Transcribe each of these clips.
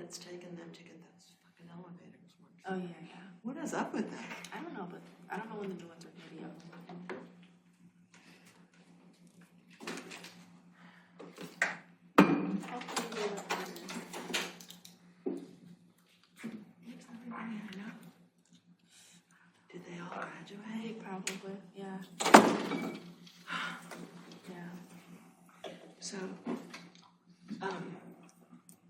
it's taken them to get those fucking elevators working. Oh, yeah. What is up with that? I don't know, but I don't know when the new ones are gonna be up. Hopefully they don't do Did they all graduate? this. Probably, yeah. Yeah. So,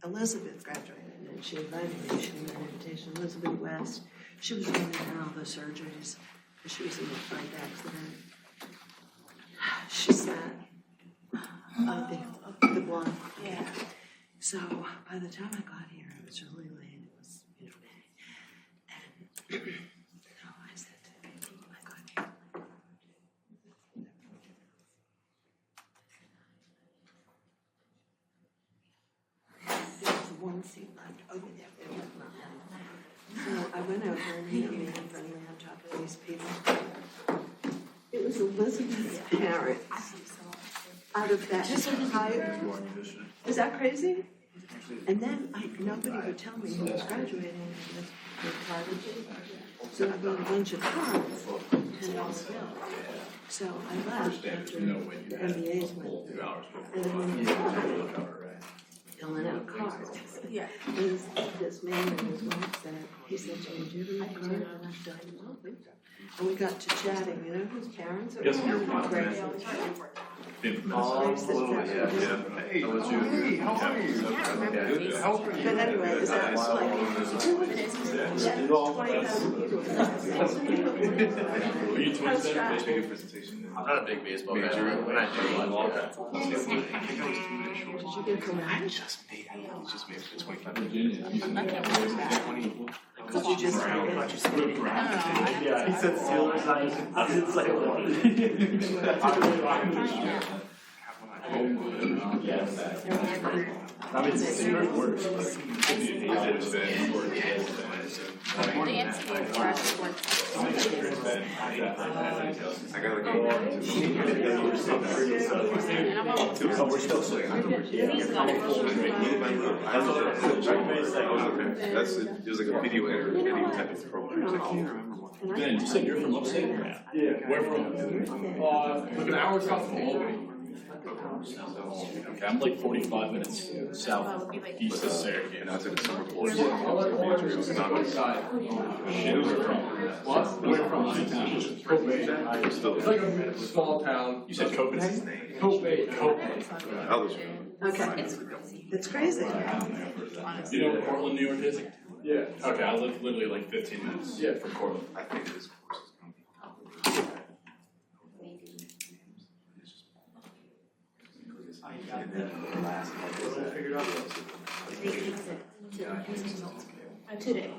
Elizabeth graduated and she invited me, she gave me an invitation. Elizabeth West, she was running all the surgeries because she was in a bike accident. She sat, the blonde. Yeah. So by the time I got here, it was really late. It was, May. And so I said to people, I got here. There was one seat left over there. So I went over and he made me friendly on top of these people. It was Elizabeth's parents out of that entire. Is that crazy? And then nobody would tell me who was graduating with private. So I got a bunch of cards, $10 bill. So I left after the MBAs went. And then when filling out cards. Yeah. This man and his wife said, he said to me, do you have a card? And I said, I don't think so. And we got to chatting, you know, his parents are Yes, great. Hey, How are you? But anyway, is that like, that's 20,000 people. Are you twins then? I'm not a big baseball guy. When I do, I love that. Did you get from I just made it. It's just made it for 25 Virginia. minutes. Did you just Yeah, He said Steelers. It's like yes. I mean, it's very worse. The NCAA crash works. I gotta go. Oh, we're still saying. It was like a video type of program. Ben, you said you're from upstate? Yeah. Where from? Like an hour south of Albany. Okay, I'm like 45 minutes south, east of Syracuse. And I was in a summer course. It was not my side. What? Where from? It's like a small town. You said Copenhagen? Copenhagen. Okay. It's crazy. You know where Portland, New York is? Yeah. Okay, I live literally like 15 minutes from Portland. I think this course is going to be and then the last one figured out Today.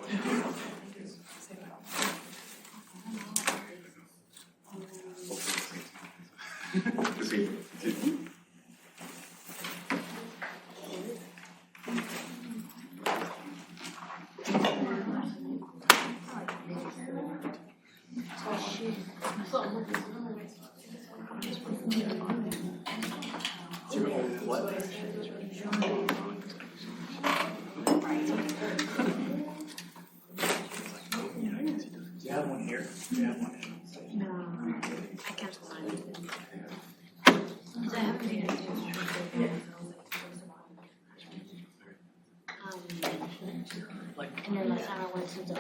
Do you have one here? Do you have one here? No, I can't find it. I have to and then last time I went to the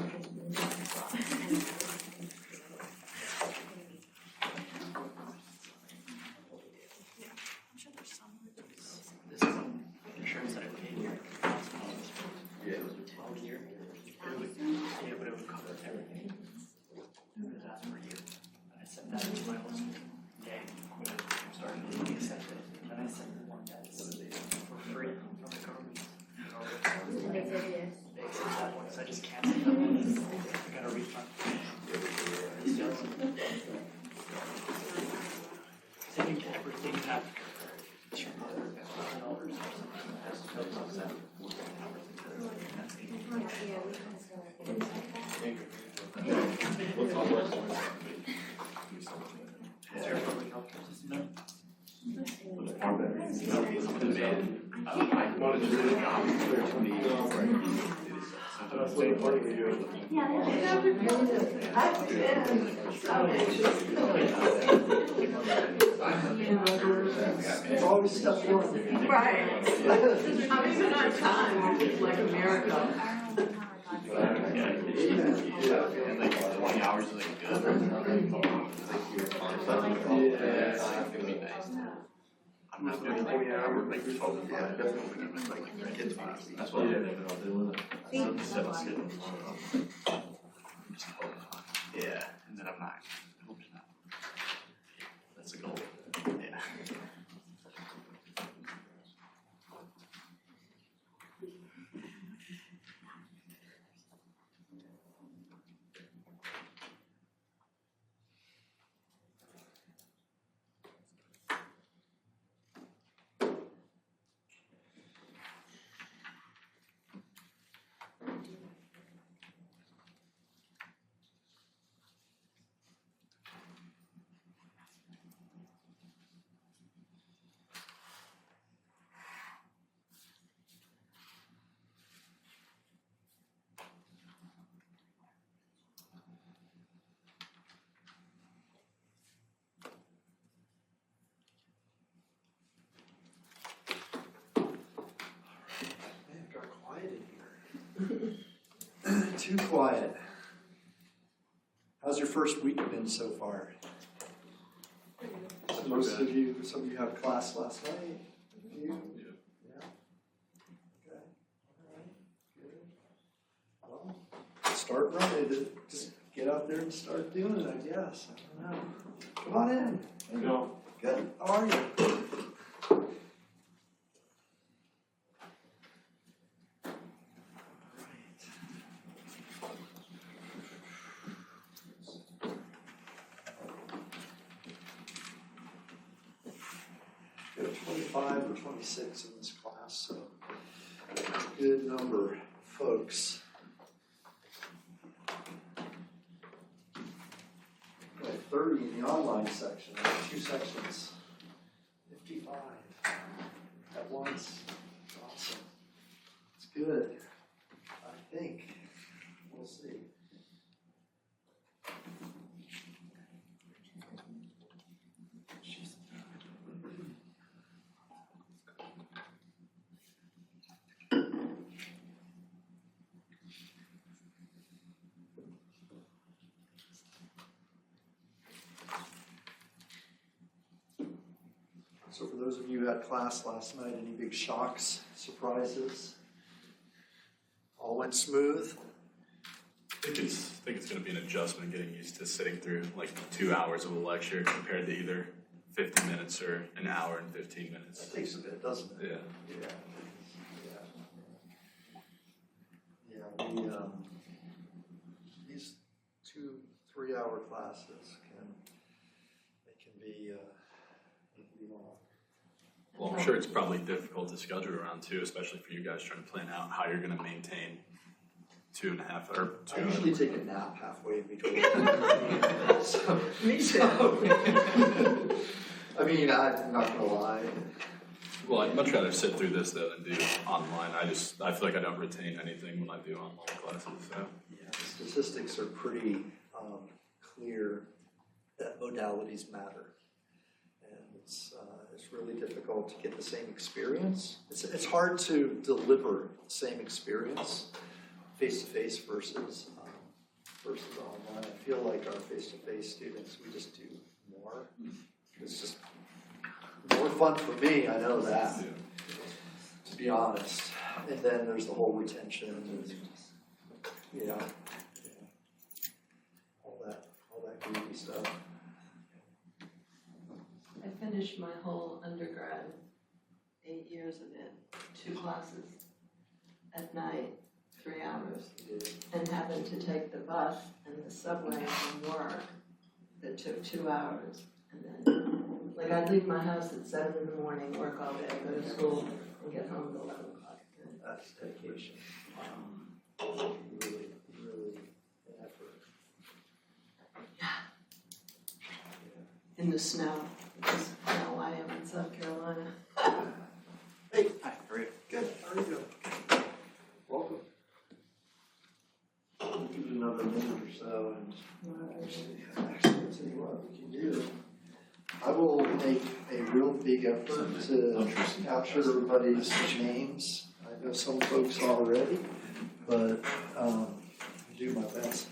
insurance that I paid here. It was 12 years. Yeah, but it would cover everything. It was asked for a year. And I sent that to my host. Yeah, when I started doing the assessment, and I sent them one that for free from the government. They accept that one, so I just canceled that one. I got a refund. I think everything happened. I wanted to do the job for 20 years. upstate part of you. I've been so anxious. It's always step one. Right. I'm even on time, which is like a miracle. And like 20 hours is like good. I'm not doing 40 hours, like you're talking about. Like kids class. That's what I'm doing. Yeah, and then I'm not. I hope it's not. That's the goal. Yeah. Man, it got quiet in here. Too quiet. How's your first week been so far? Some of you have class last night? You? Yeah. Okay. All right. Good. Well, start running. Just get out there and start doing it, I guess. I don't know. Come on in. No. Good. How are you? We have 25 or 26 in this class, so it's a good number of folks. We have 30 in the online section, we have 2 sections, 55 at once. Awesome. It's good, I think. We'll see. So for those of you who had class last night, any big shocks, surprises? All went smooth? I think it's going to be an adjustment getting used to sitting through like 2 hours of a lecture compared to either 50 minutes or an hour and 15 minutes. That takes a bit, doesn't it? Yeah. Yeah, these 2-3 hour classes can be long. Well, I'm sure it's probably difficult to schedule around too, especially for you guys trying to plan out how you're going to maintain 2.5 or 2 I usually take a nap halfway in between. So, Me too. I mean, I'm not gonna lie. Well, I'd much rather sit through this though than do online. I feel like I don't retain anything when I do online classes. So Yeah, the statistics are pretty clear that modalities matter, and it's really difficult to get the same experience. It's hard to deliver the same experience face to face versus online. I feel like our face to face students, we just do more. It's just more fun for me. I know that, to be honest. And then there's the whole retention and all that groovy stuff. I finished my whole undergrad, 8 years of it, 2 classes at night, 3 hours, and having to take the bus and the subway from work that took 2 hours. And then, like, I'd leave my house at 7 in the morning, work all day, go to school, and get home at 11 o'clock. That's dedication. Really an effort. In the snow, which is how I am in South Carolina. Hey, hi, how are you? good. How are you doing? Welcome. another minute or so, and actually, I'll tell you what, we can do. I will make a real big effort to capture everybody's names. I know some folks already, but I'll do my best.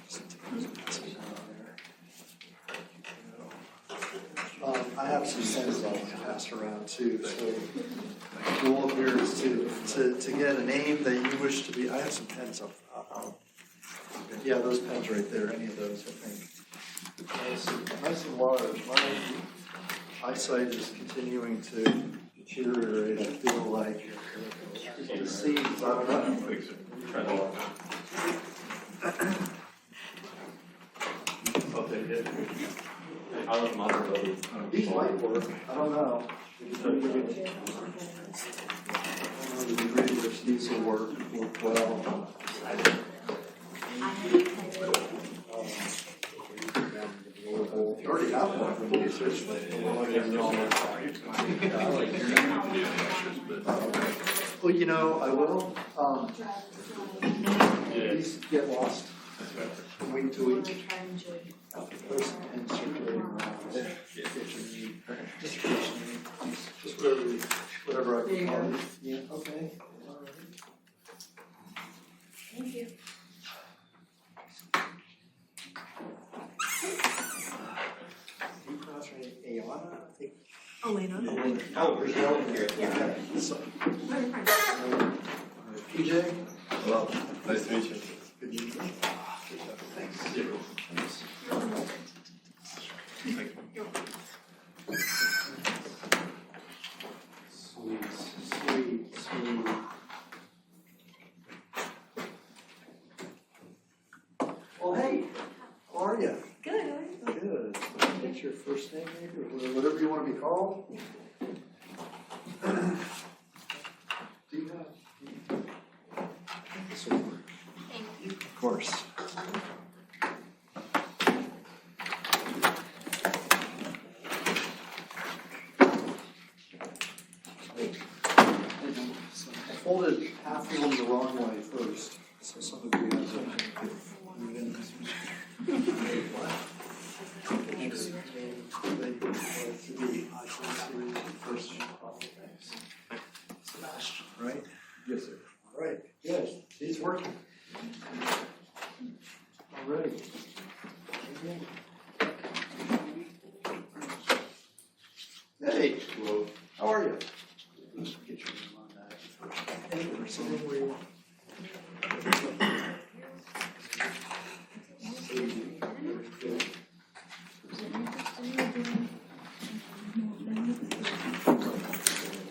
I have some pens I'll pass around too, so the goal here is to get a name that you wish to be. I have some pens up. Yeah, those pens right there, any of those, I think. Nice and large. My eyesight is continuing to deteriorate. I feel like the seeds, I don't know. Try to. Oh, they did. I love mother. These might work. I don't know. I don't know the degree to which these will work well. You already have one from the research. Well, you know, I will. These get lost from week to week. Post and circulating around. Just whatever I can call it. Yeah, okay. All right. Thank you. Do you pronounce her name Ayana? I think. Elena. Oh, Brazil here. Yeah. Okay. So, Very fine. PJ? Hello, nice to meet you. Good to meet you. Thanks. Thanks. Sweet. Well, hey, how are you? Good. Good. What's your first name, maybe, or whatever you want to be called? Do you have? This will work. Thank you. Of course. I folded half of them the wrong way first, so some of you have to move in. Sebastian, right? Yes, sir. All right, good. He's working. All right. Hey, Hello. how are you? Get your name on that first. Hey, or something where you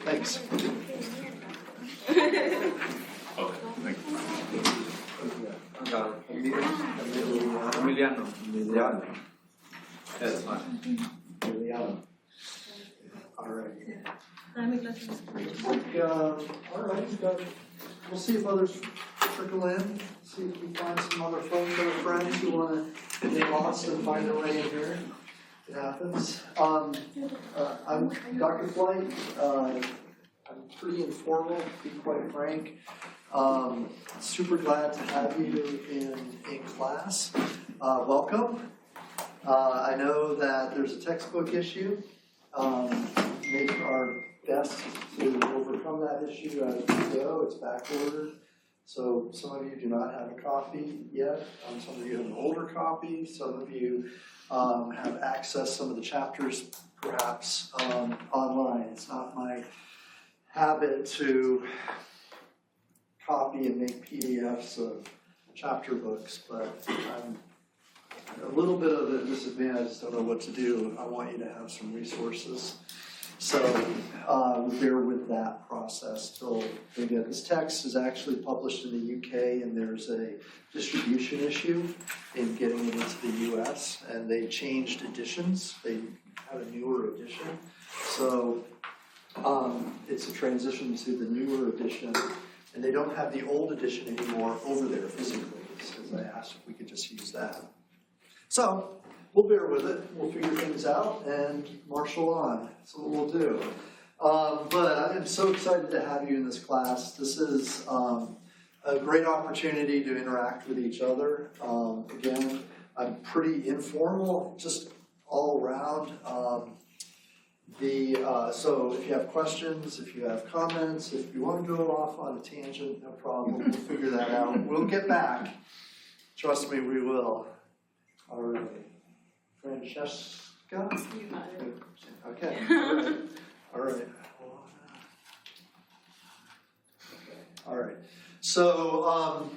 Thanks. Okay, thank you. Emiliano. That's fine. All right. Dame clases. All right, we'll see if others trickle in, see if we find some other folks or friends who want to get lost and find their way in here. It happens. I'm Dr. Flight. I'm pretty informal, to be quite frank. Super glad to have you in class. Welcome. I know that there's a textbook issue. Make our best to overcome that issue as we go. It's back ordered. So some of you do not have a copy yet. Some of you have an older copy. Some of you have accessed some of the chapters perhaps online. It's not my habit to copy and make PDFs of chapter books, but I'm a little bit of a disadvantage. I don't know what to do. I want you to have some resources. So bear with that process till they get this. Text is actually published in the UK, and there's a distribution issue in getting it into the US, and they changed editions. They had a newer edition. So it's a transition to the newer edition, and they don't have the old edition anymore over there physically, so I asked if we could just use that. So we'll bear with it. We'll figure things out and marshal on. That's what we'll do. But I am so excited to have you in this class. This is a a great opportunity to interact with each other. Again, I'm pretty informal, just all around. So if you have questions, if you have comments, if you want to go off on a tangent, no problem, we'll figure that out. We'll get back. Trust me, we will. All right. Francesca? Okay, all right. All right. So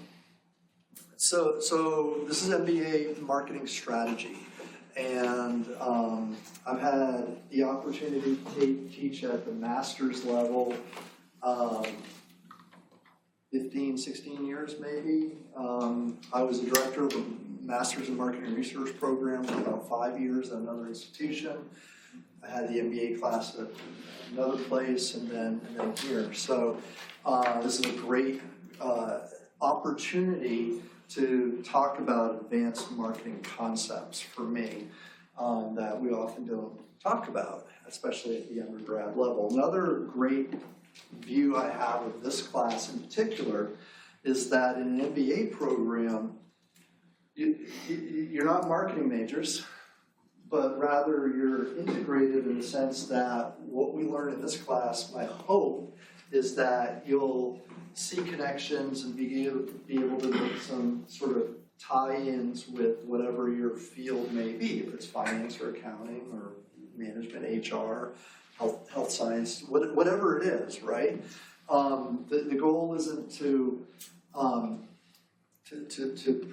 this is MBA marketing strategy, and I've had the opportunity to teach at the master's level 15, 16 years maybe. I was a director of a master's in marketing research program for about 5 years at another institution. I had the MBA class at another place, and then here. So this is a great opportunity to talk about advanced marketing concepts for me that we often don't talk about, especially at the undergrad level. Another great view I have of this class in particular is that in an MBA program, you're not marketing majors, but rather you're integrated in the sense that what we learn in this class, my hope, is that you'll see connections and be able to make some sort of tie-ins with whatever your field may be, if it's finance or accounting or management, HR, health science, whatever it is, right? The goal isn't to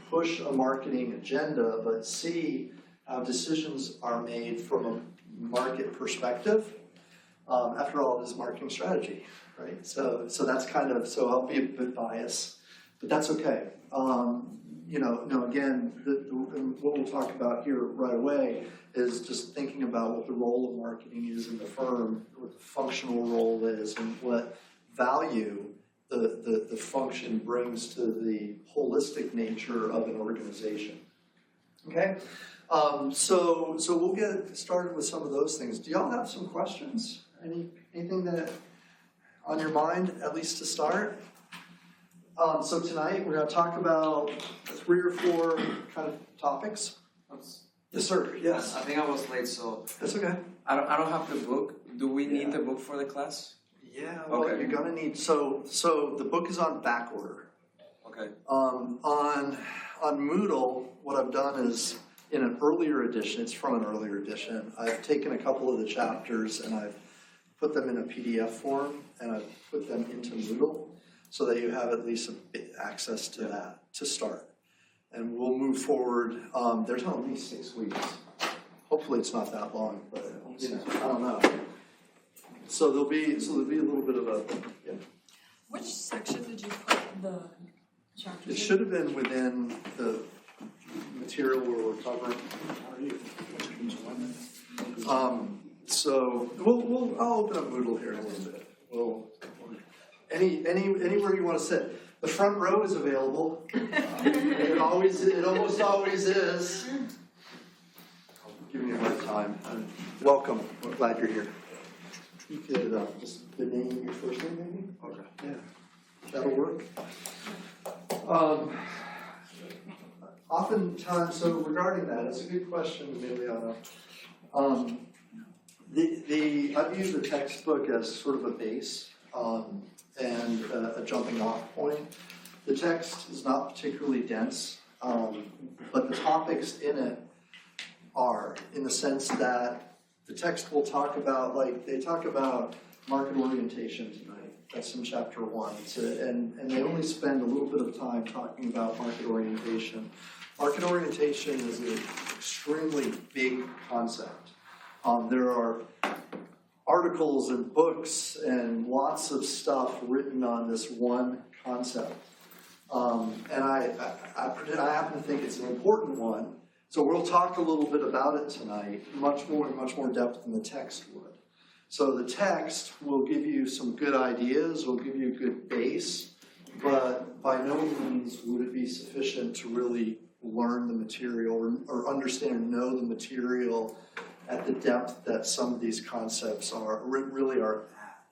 push a marketing agenda, but see how decisions are made from a market perspective. After all, it is marketing strategy, right? So that's kind of, so I'll be a bit biased, but that's okay. Again, what we'll talk about here right away is just thinking about what the role of marketing is in the firm, what the functional role is, and what value the function brings to the holistic nature of an organization. Okay? So we'll get started with some of those things. Do y'all have some questions? Anything that on your mind, at least to start? So tonight we're going to talk about 3 or 4 kind of topics. Yes, sir. Yes. I think I was late, so That's okay. I don't have the book. Do we need the book for the class? Yeah. Well, Okay. you're going to need. So the book is on back order. Okay. On Moodle, what I've done is in an earlier edition. It's from an earlier edition. I've taken a couple of the chapters and I've put them in a PDF form and I've put them into Moodle, so that you have at least a bit access to that to start. And we'll move forward. There's only 6 weeks. Hopefully it's not that long, but I don't know. So there'll be a little bit of a. Yeah. Which section did you put the chapters in? It should have been within the material where we're covering. So I'll open up Moodle here in a little bit. Anywhere you want to sit. The front row is available. It almost always is. I'm giving you a hard time. Welcome. We're glad you're here. You could just the name of your first name, maybe? Okay. Yeah. That'll work. Oftentimes, so regarding that, it's a good question, Emiliano. I view the textbook as sort of a base and a jumping off point. The text is not particularly dense, but the topics in it are, in the sense that the text will talk about, they talk about market orientation tonight. That's in chapter 1. And they only spend a little bit of time talking about market orientation. Market orientation is an extremely big concept. There are articles and books and lots of stuff written on this one concept. And I happen to think it's an important one. So we'll talk a little bit about it tonight, much more depth than the text would. So the text will give you some good ideas, will give you a good base, but by no means would it be sufficient to really learn the material or understand or know the material at the depth that some of these concepts really are at.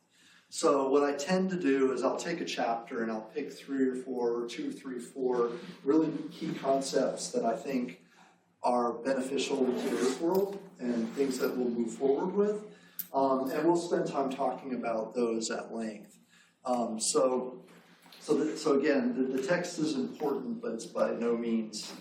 So what I tend to do is I'll take a chapter and I'll pick 3 or 4, 2, 3, 4 really key concepts that I think are beneficial to today's world and things that we'll move forward with. And we'll spend time talking about those at length. So again, the text is important, but it's by no means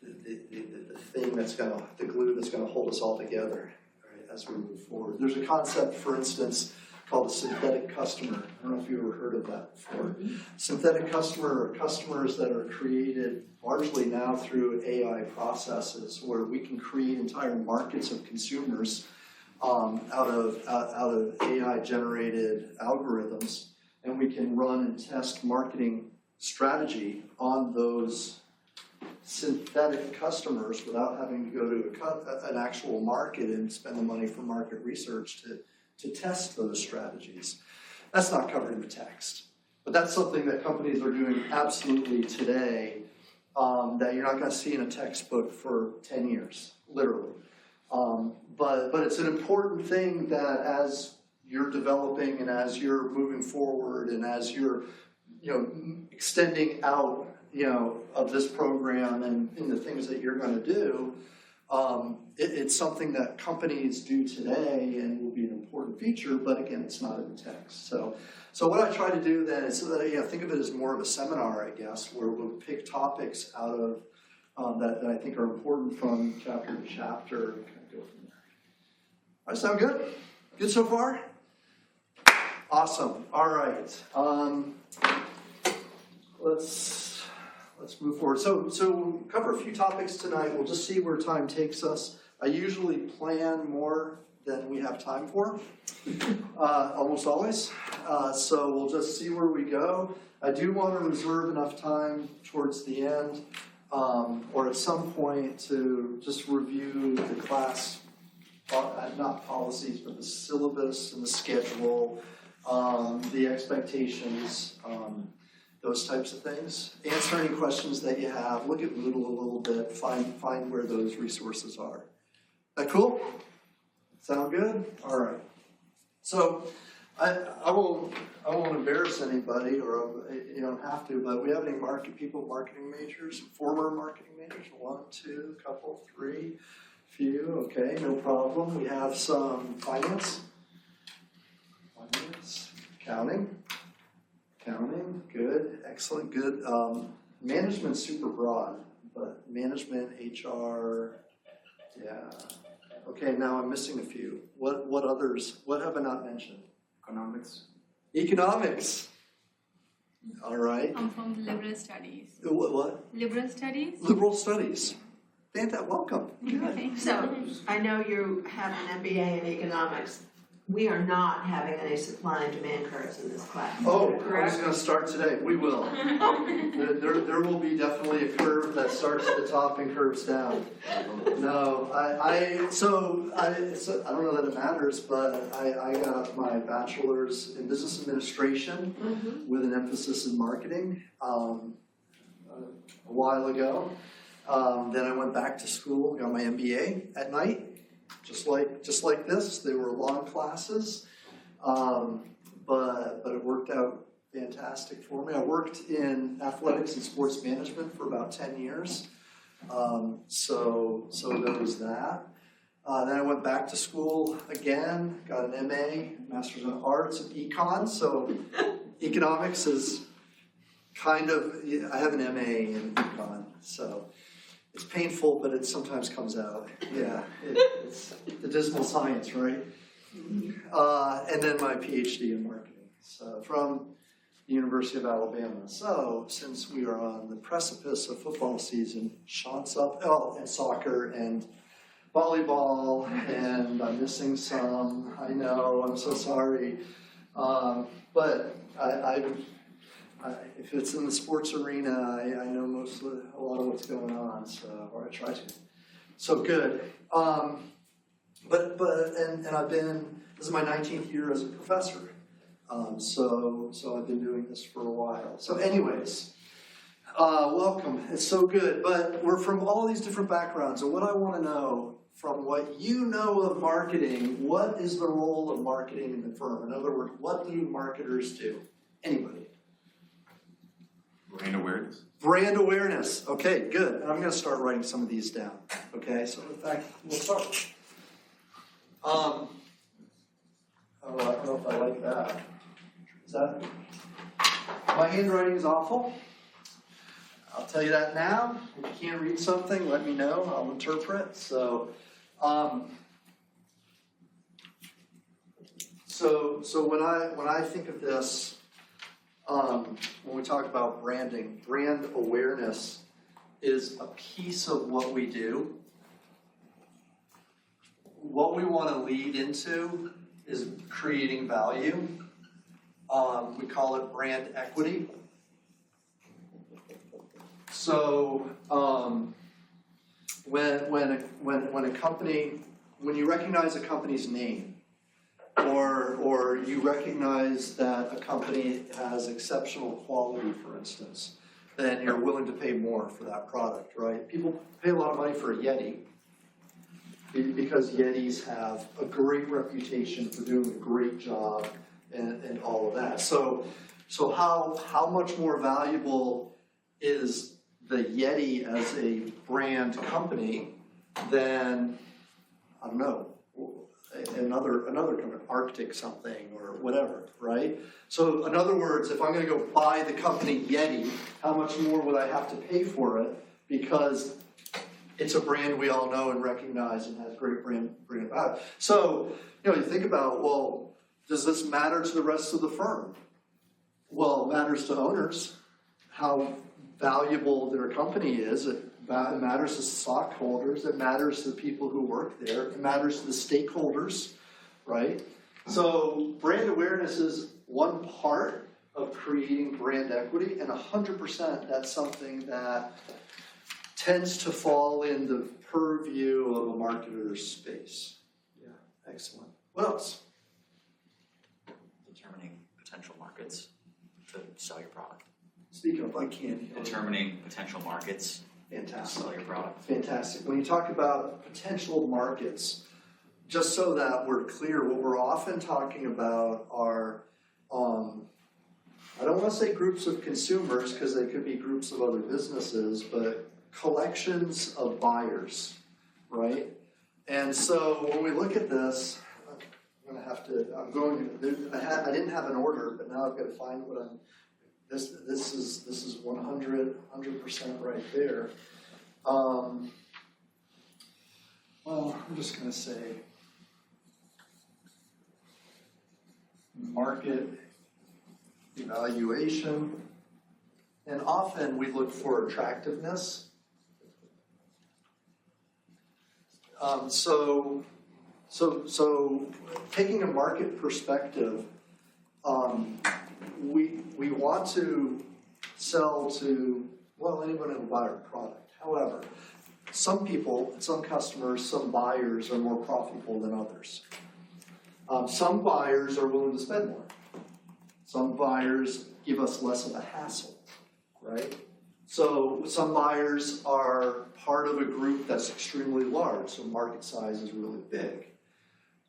the thing that's the glue that's gonna hold us all together, right, as we move forward. There's a concept, for instance, called a synthetic customer. I don't know if you've ever heard of that before. Synthetic customer are customers that are created largely now through AI processes, where we can create entire markets of consumers out of AI-generated algorithms, and we can run and test marketing strategy on those synthetic customers without having to go to an actual market and spend the money for market research to test those strategies. That's not covered in the text, but that's something that companies are doing absolutely today that you're not going to see in a textbook for 10 years, literally. But it's an important thing that as you're developing and as you're moving forward and as you're extending out of this program and in the things that you're going to do, it's something that companies do today and will be an important feature, but again, it's not in the text. So what I try to do then is think of it as more of a seminar, I guess, where we'll pick topics out of that I think are important from chapter to chapter and kind of go from there. All right, sound good? Good so far? Awesome. All right. Let's move forward. So we'll cover a few topics tonight. We'll just see where time takes us. I usually plan more than we have time for, almost always. So we'll just see where we go. I do want to reserve enough time towards the end, or at some point, to just review the class, not policies, but the syllabus and the schedule, the expectations, those types of things. Answer any questions that you have. Look at Moodle a little bit. Find where those resources are. That cool? Sound good? All right. So I won't embarrass anybody, or you don't have to. But we have any marketing majors, former marketing majors? 1, 2, couple, 3, few. Okay, no problem. We have some finance, accounting, good, excellent, good. Management's super broad, but management, HR, yeah. Okay, now I'm missing a few. What others? What have I not mentioned? Economics. All right. I'm from liberal studies. What? Liberal studies? Liberal studies. Welcome. Good. So, I know you have an MBA in economics. We are not having any supply and demand curves in this class. Oh, I was correct? going to start today. We will. There will be definitely a curve that starts at the top and curves down. No, I don't know that it matters, but I got my bachelor's in business administration with an emphasis in marketing a while ago. Then I went back to school, got my MBA at night. Just like this, they were long classes, but it worked out fantastic for me. I worked in athletics and sports management for about 10 years, so there was that. Then I went back to school again, got an MA, Master's in Arts in Econ, so economics is kind of, I have an MA in Econ, so it's painful, but it sometimes comes out. Yeah, it's the dismal science, right? And then my PhD in marketing, so from the University of Alabama. So since we are on the precipice of football season, Sean's up, and soccer and volleyball, and I'm missing some. I know, I'm so sorry, but if it's in the sports arena, I know a lot of what's going on, or I try to. So good. But I've been, this is my 19th year as a professor. So I've been doing this for a while. So anyways, welcome. It's so good. But we're from all these different backgrounds, and what I want to know from what you know of marketing, what is the role of marketing in the firm? In other words, what do marketers do? Anybody? Brand awareness. Brand awareness. Okay, good. And I'm going to start writing some of these down. Okay, so in fact, we'll start. Oh, I don't know if I like that. Is that? My handwriting is awful. I'll tell you that now. If you can't read something, let me know. I'll interpret. So when I think of this, when we talk about branding, brand awareness is a piece of what we do. What we want to lead into is creating value. We call it brand equity. So when a company, when you recognize a company's name, or you recognize that a company has exceptional quality, for instance, then you're willing to pay more for that product, right? People pay a lot of money for a Yeti because Yetis have a great reputation for doing a great job and all of that. So how much more valuable is the Yeti as a brand company than, I don't know, another company, Arctic something or whatever, right? So in other words, if I'm going to go buy the company Yeti, how much more would I have to pay for it? Because it's a brand we all know and recognize and has great brand value. So, you think about, well, does this matter to the rest of the firm? Well, it matters to owners, how valuable their company is. It matters to stockholders. It matters to the people who work there. It matters to the stakeholders, right? So brand awareness is one part of creating brand equity, and 100% that's something that tends to fall in the purview of a marketer's space. Yeah, excellent. What else? Determining potential markets to sell your product. Speaking of, I can't. Determining potential markets to Fantastic. sell your product. Fantastic. When you talk about potential markets, just so that we're clear, what we're often talking about are, I don't want to say groups of consumers because they could be groups of other businesses, but collections of buyers, right? And so when we look at this, I didn't have an order, but now I've got to find what I'm. This is 100% right there. Well, I'm just going to say market evaluation, and often we look for attractiveness. So taking a market perspective, we want to sell to, well, anyone who will buy our product. However, some people, some customers, some buyers are more profitable than others. Some buyers are willing to spend more. Some buyers give us less of a hassle, right? So some buyers are part of a group that's extremely large, so market size is really big.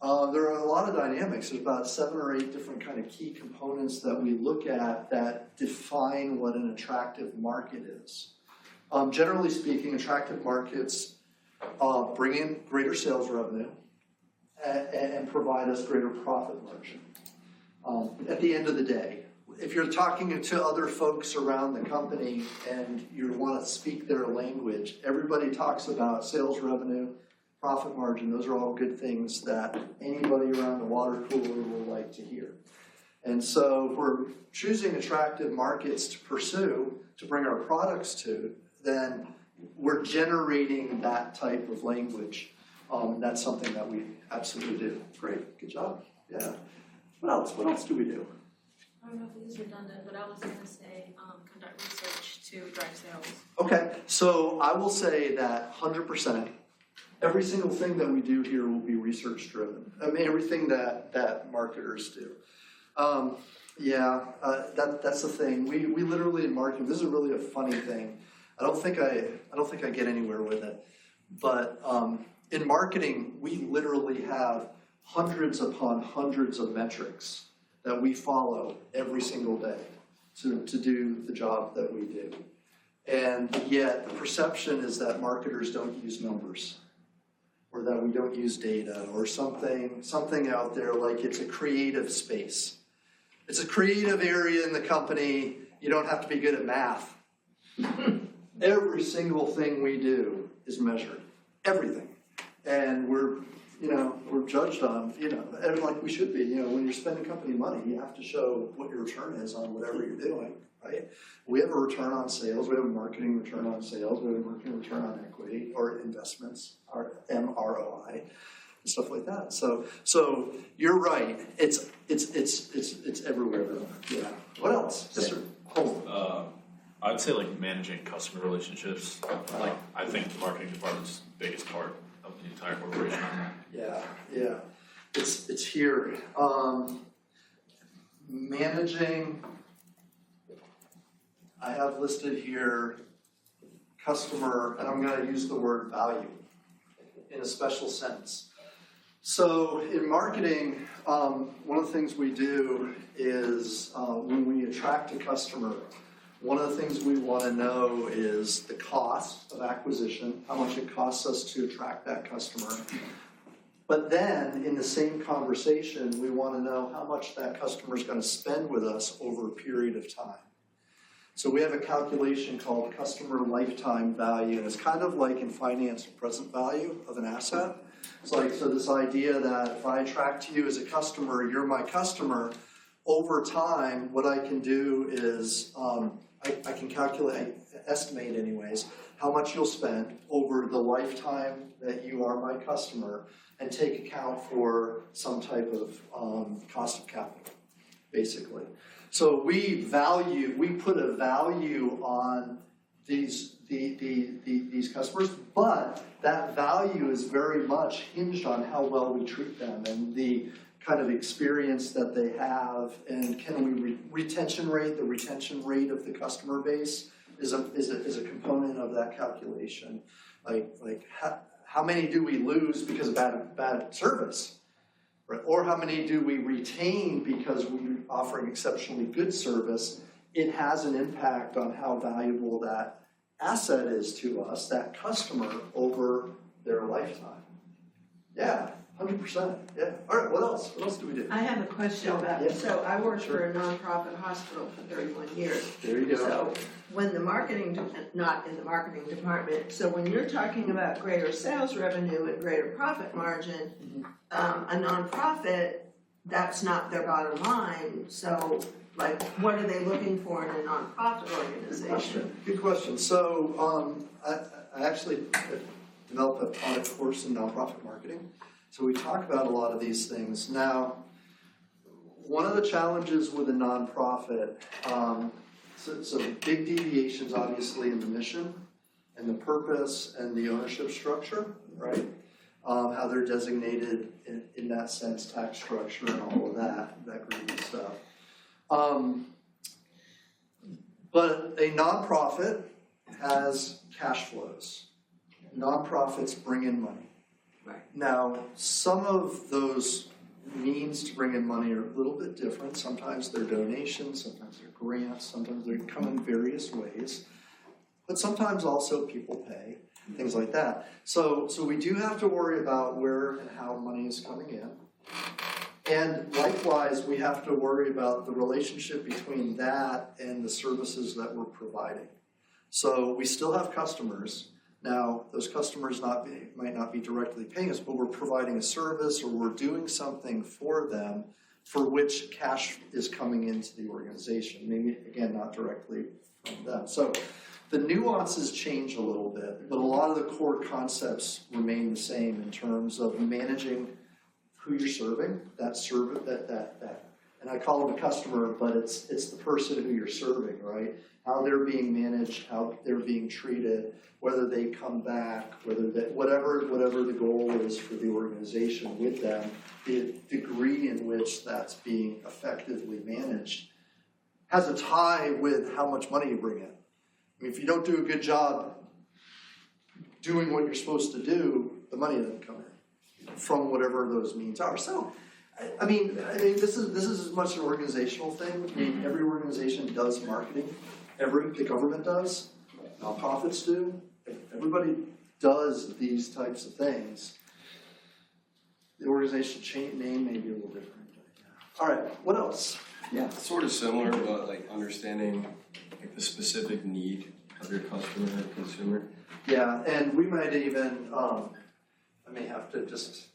There are a lot of dynamics. There's about 7 or 8 different kind of key components that we look at that define what an attractive market is. Generally speaking, attractive markets bring in greater sales revenue and provide us greater profit margin. At the end of the day, if you're talking to other folks around the company and you want to speak their language, everybody talks about sales revenue, profit margin. Those are all good things that anybody around the water cooler will like to hear. And so if we're choosing attractive markets to pursue, to bring our products to, then we're generating that type of language. That's something that we absolutely do. Great, good job. Yeah. What else? What else do we do? I don't know if this is redundant, but I was going to say conduct research to drive sales. Okay, so I will say that 100%. Every single thing that we do here will be research driven. I mean, everything that marketers do. That's the thing. We literally in marketing. This is really a funny thing. I don't think I get anywhere with it. But In marketing, we literally have hundreds upon hundreds of metrics that we follow every single day to do the job that we do. And yet the perception is that marketers don't use numbers, or that we don't use data, or something out there like it's a creative space. It's a creative area in the company. You don't have to be good at math. Every single thing we do is measured. Everything. And we're judged on, and like we should be. When you're spending company money, you have to show what your return is on whatever you're doing, right? We have a return on sales. We have a marketing return on sales. We have a marketing return on equity or investments, our MROI, and stuff like that. So you're right. It's everywhere. Yeah. What else? Yes, sir. I'd say like managing customer relationships. Like I think the marketing department's the biggest part of the entire corporation. Yeah. It's here. Managing, I have listed here customer, and I'm going to use the word value in a special sense. So in marketing, one of the things we do is when we attract a customer, one of the things we want to know is the cost of acquisition, how much it costs us to attract that customer. But then, in the same conversation, we want to know how much that customer is going to spend with us over a period of time. So we have a calculation called customer lifetime value, and it's kind of like in finance, present value of an asset. It's like, so this idea that if I attract you as a customer, you're my customer, over time, what I can do is I can estimate anyways, how much you'll spend over the lifetime that you are my customer and take account for some type of cost of capital, basically. So we put a value on these customers, but that value is very much hinged on how well we treat them and the kind of experience that they have, and can we retention rate of the customer base is a component of that calculation. Like how many do we lose because of bad service, right? Or how many do we retain because we're offering exceptionally good service? It has an impact on how valuable that asset is to us, that customer, over their lifetime. Yeah. 100%. Yeah. All right. What else? What else do we do? I have a question about it. Yeah. So I worked for a nonprofit hospital for 31 years. There you go. So when the marketing, not in the marketing department, so when you're talking about greater sales revenue and greater profit margin, a nonprofit, that's not their bottom line. So like, what are they looking for in a nonprofit organization? Good question. So I actually developed a product course in nonprofit marketing. So we talk about a lot of these things. Now, one of the challenges with a nonprofit, so big deviations obviously in the mission and the purpose and the ownership structure, right? How they're designated in that sense, tax structure and all of that greedy stuff. But a nonprofit has cash flows. Nonprofits bring in money. Right. Now, some of those means to bring in money are a little bit different. Sometimes they're donations, sometimes they're grants, sometimes they come in various ways. But sometimes also people pay, things like that. So we do have to worry about where and how money is coming in. And likewise, we have to worry about the relationship between that and the services that we're providing. So we still have customers. Now, those customers might not be directly paying us, but we're providing a service or we're doing something for them for which cash is coming into the organization. Maybe, again, not directly from them. So the nuances change a little bit, but a lot of the core concepts remain the same in terms of managing who you're serving, and I call them a customer, but it's the person who you're serving, right? How they're being managed, how they're being treated, whether they come back, whatever the goal is for the organization with them, the degree in which that's being effectively managed has a tie with how much money you bring in. I mean, if you don't do a good job doing what you're supposed to do, the money doesn't come in from whatever those means are. So, I mean, this is as much an organizational thing. I mean, every organization does marketing. The government does. Nonprofits do. Everybody does these types of things. The organization name may be a little different. All right, what else? Yeah. Sort of similar, but like understanding like the specific need of your customer or consumer. Yeah, and we might even, I may have to just,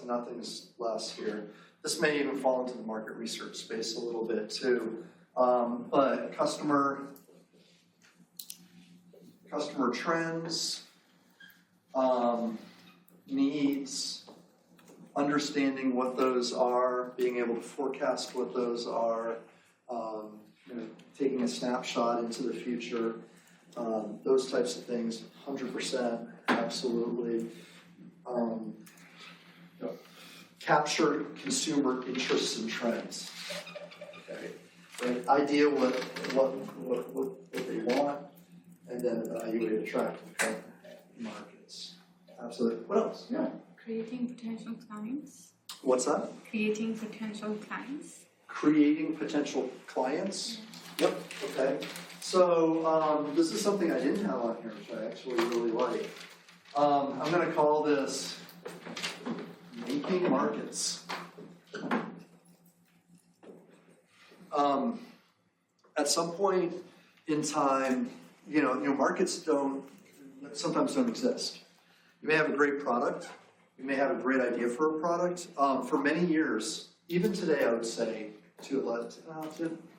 nothing's less here. This may even fall into the market research space a little bit too. But customer trends, needs, understanding what those are, being able to forecast what those are, taking a snapshot into the future, those types of things, 100%, absolutely. Capture consumer interests and trends. Okay, right? Idea what they want, and then evaluate attractive markets. Absolutely. What else? Yeah. Creating potential clients. What's that? Creating potential clients. Creating potential clients. Yep. Okay. So this is something I didn't have on here, which I actually really like. I'm going to call this making markets. At some point in time, markets sometimes don't exist. You may have a great product. You may have a great idea for a product. For many years, even today, I would say,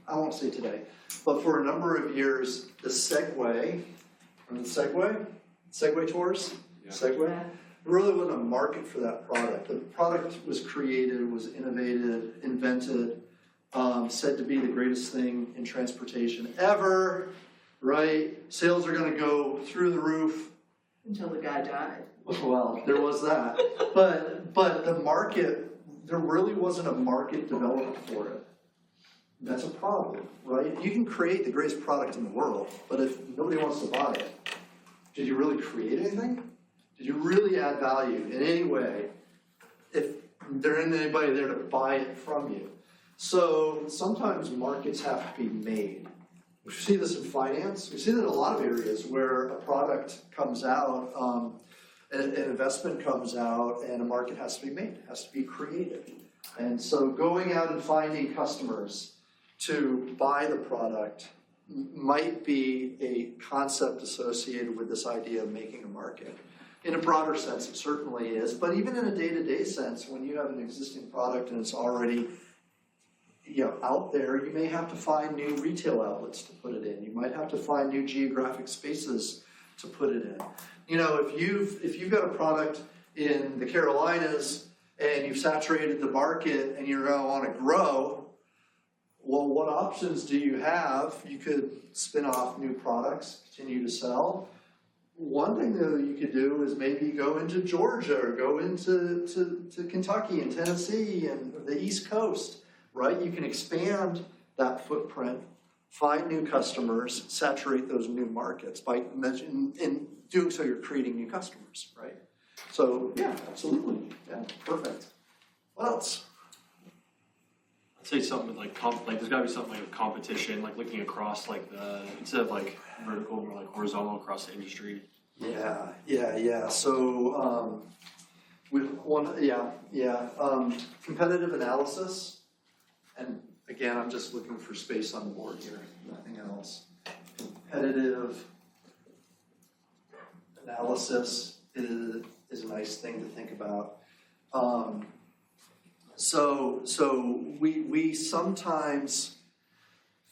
I won't say today, but for a number of years, the Segway tours, Segway, there really wasn't a market for that product. The product was created, was innovated, invented, said to be the greatest thing in transportation ever, right? Sales are going to go through the roof. Until the guy died. Well, there was that. But the market, there really wasn't a market developed for it. That's a problem, right? You can create the greatest product in the world, but if nobody wants to buy it, did you really create anything? Did you really add value in any way if there isn't anybody there to buy it from you? So sometimes markets have to be made. We see this in finance. We see that in a lot of areas where a product comes out, an investment comes out, and a market has to be made, has to be created. And so going out and finding customers to buy the product might be a concept associated with this idea of making a market. In a broader sense, it certainly is. But even in a day-to-day sense, when you have an existing product and it's already out there, you may have to find new retail outlets to put it in. You might have to find new geographic spaces to put it in. If you've got a product in the Carolinas and you've saturated the market and you're going to want to grow, well, what options do you have? You could spin off new products, continue to sell. One thing that you could do is maybe go into Georgia or go into to Kentucky and Tennessee and the East Coast. Right? You can expand that footprint, find new customers, saturate those new markets. In doing so, you're creating new customers, right? So, yeah, absolutely. Yeah, perfect. What else? I'd say something like there's got to be something like competition, like looking across instead of like vertical or like horizontal across the industry. Yeah. So, competitive analysis. And again, I'm just looking for space on the board here, nothing else. Competitive analysis is a nice thing to think about. So we sometimes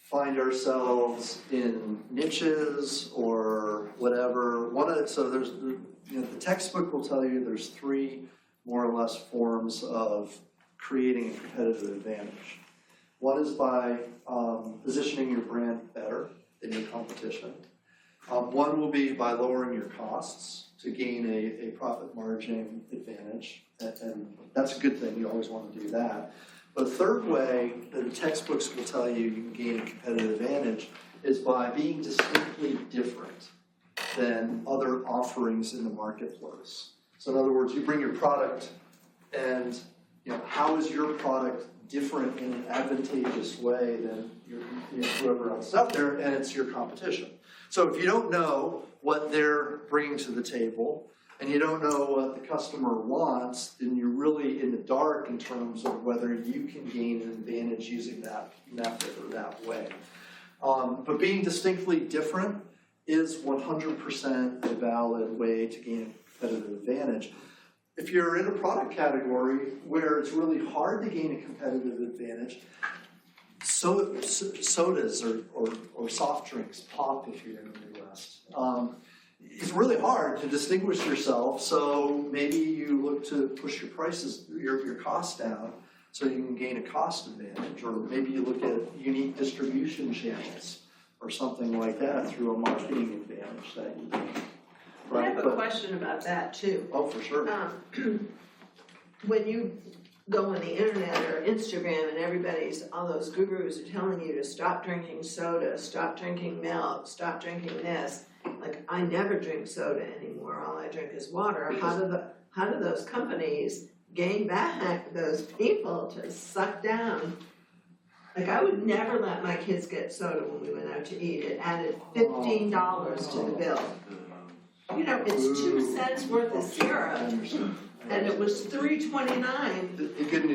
find ourselves in niches or whatever. The textbook will tell you there's 3 more or less forms of creating a competitive advantage. One is by positioning your brand better than your competition. One will be by lowering your costs to gain a profit margin advantage, and that's a good thing. You always want to do that. But a third way that the textbooks will tell you can gain a competitive advantage is by being distinctly different. than other offerings in the marketplace. So in other words, you bring your product and how is your product different in an advantageous way than whoever else is out there, and it's your competition. So if you don't know what they're bringing to the table, and you don't know what the customer wants, then you're really in the dark in terms of whether you can gain an advantage using that method or that way. But being distinctly different is 100% a valid way to gain a competitive advantage. If you're in a product category where it's really hard to gain a competitive advantage, sodas or soft drinks, pop if you're in the Midwest, it's really hard to distinguish yourself, so maybe you look to push your prices, your costs down, so you can gain a cost advantage, or maybe you look at unique distribution channels or something like that through a marketing advantage that you gain. I have a question about that too. Oh, for sure. When you go on the internet or Instagram and all those gurus are telling you to stop drinking soda, stop drinking milk, stop drinking this. Like, I never drink soda anymore, all I drink is water. How do those companies gain back those people to suck down? Like, I would never let my kids get soda when we went out to eat. It added $15 to the bill. It's 2 cents worth of syrup, and it was $3.29. The good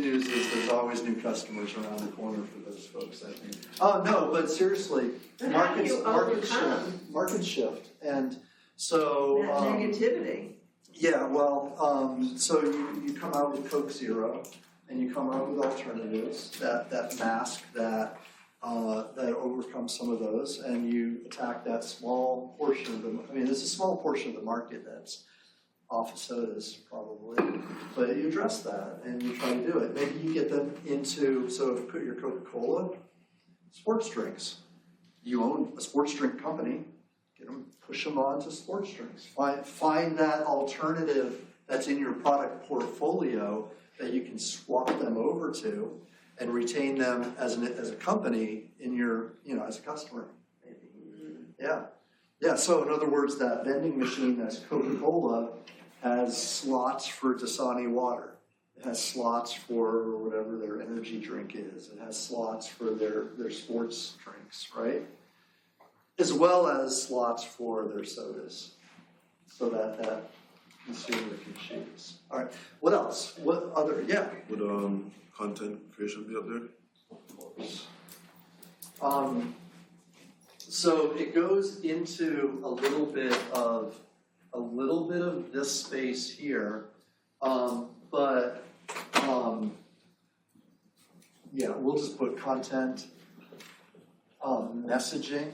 news is there's always new customers around the corner for those folks, I think. Oh, no, but seriously, But how do you market shift. And so... that negativity. Yeah, well, so you come out with Coke Zero, and you come out with alternatives that mask that overcome some of those, and you attack that small portion of them. I mean, there's a small portion of the market that's off of sodas, probably, but you address that, and you try to do it. Maybe you get them into, so if you put your Coca-Cola, sports drinks. You own a sports drink company, push them on to sports drinks. Find that alternative that's in your product portfolio that you can swap them over to and retain them as a company in your, as a customer. Yeah, so in other words, that vending machine that's Coca-Cola has slots for Dasani water. It has slots for whatever their energy drink is. It has slots for their sports drinks, right? As well as slots for their sodas, so that consumer can choose. All right, what else? What other, yeah? Would content creation be up there? Of course. So it goes into a little bit of this space here, but yeah, we'll just put content, messaging,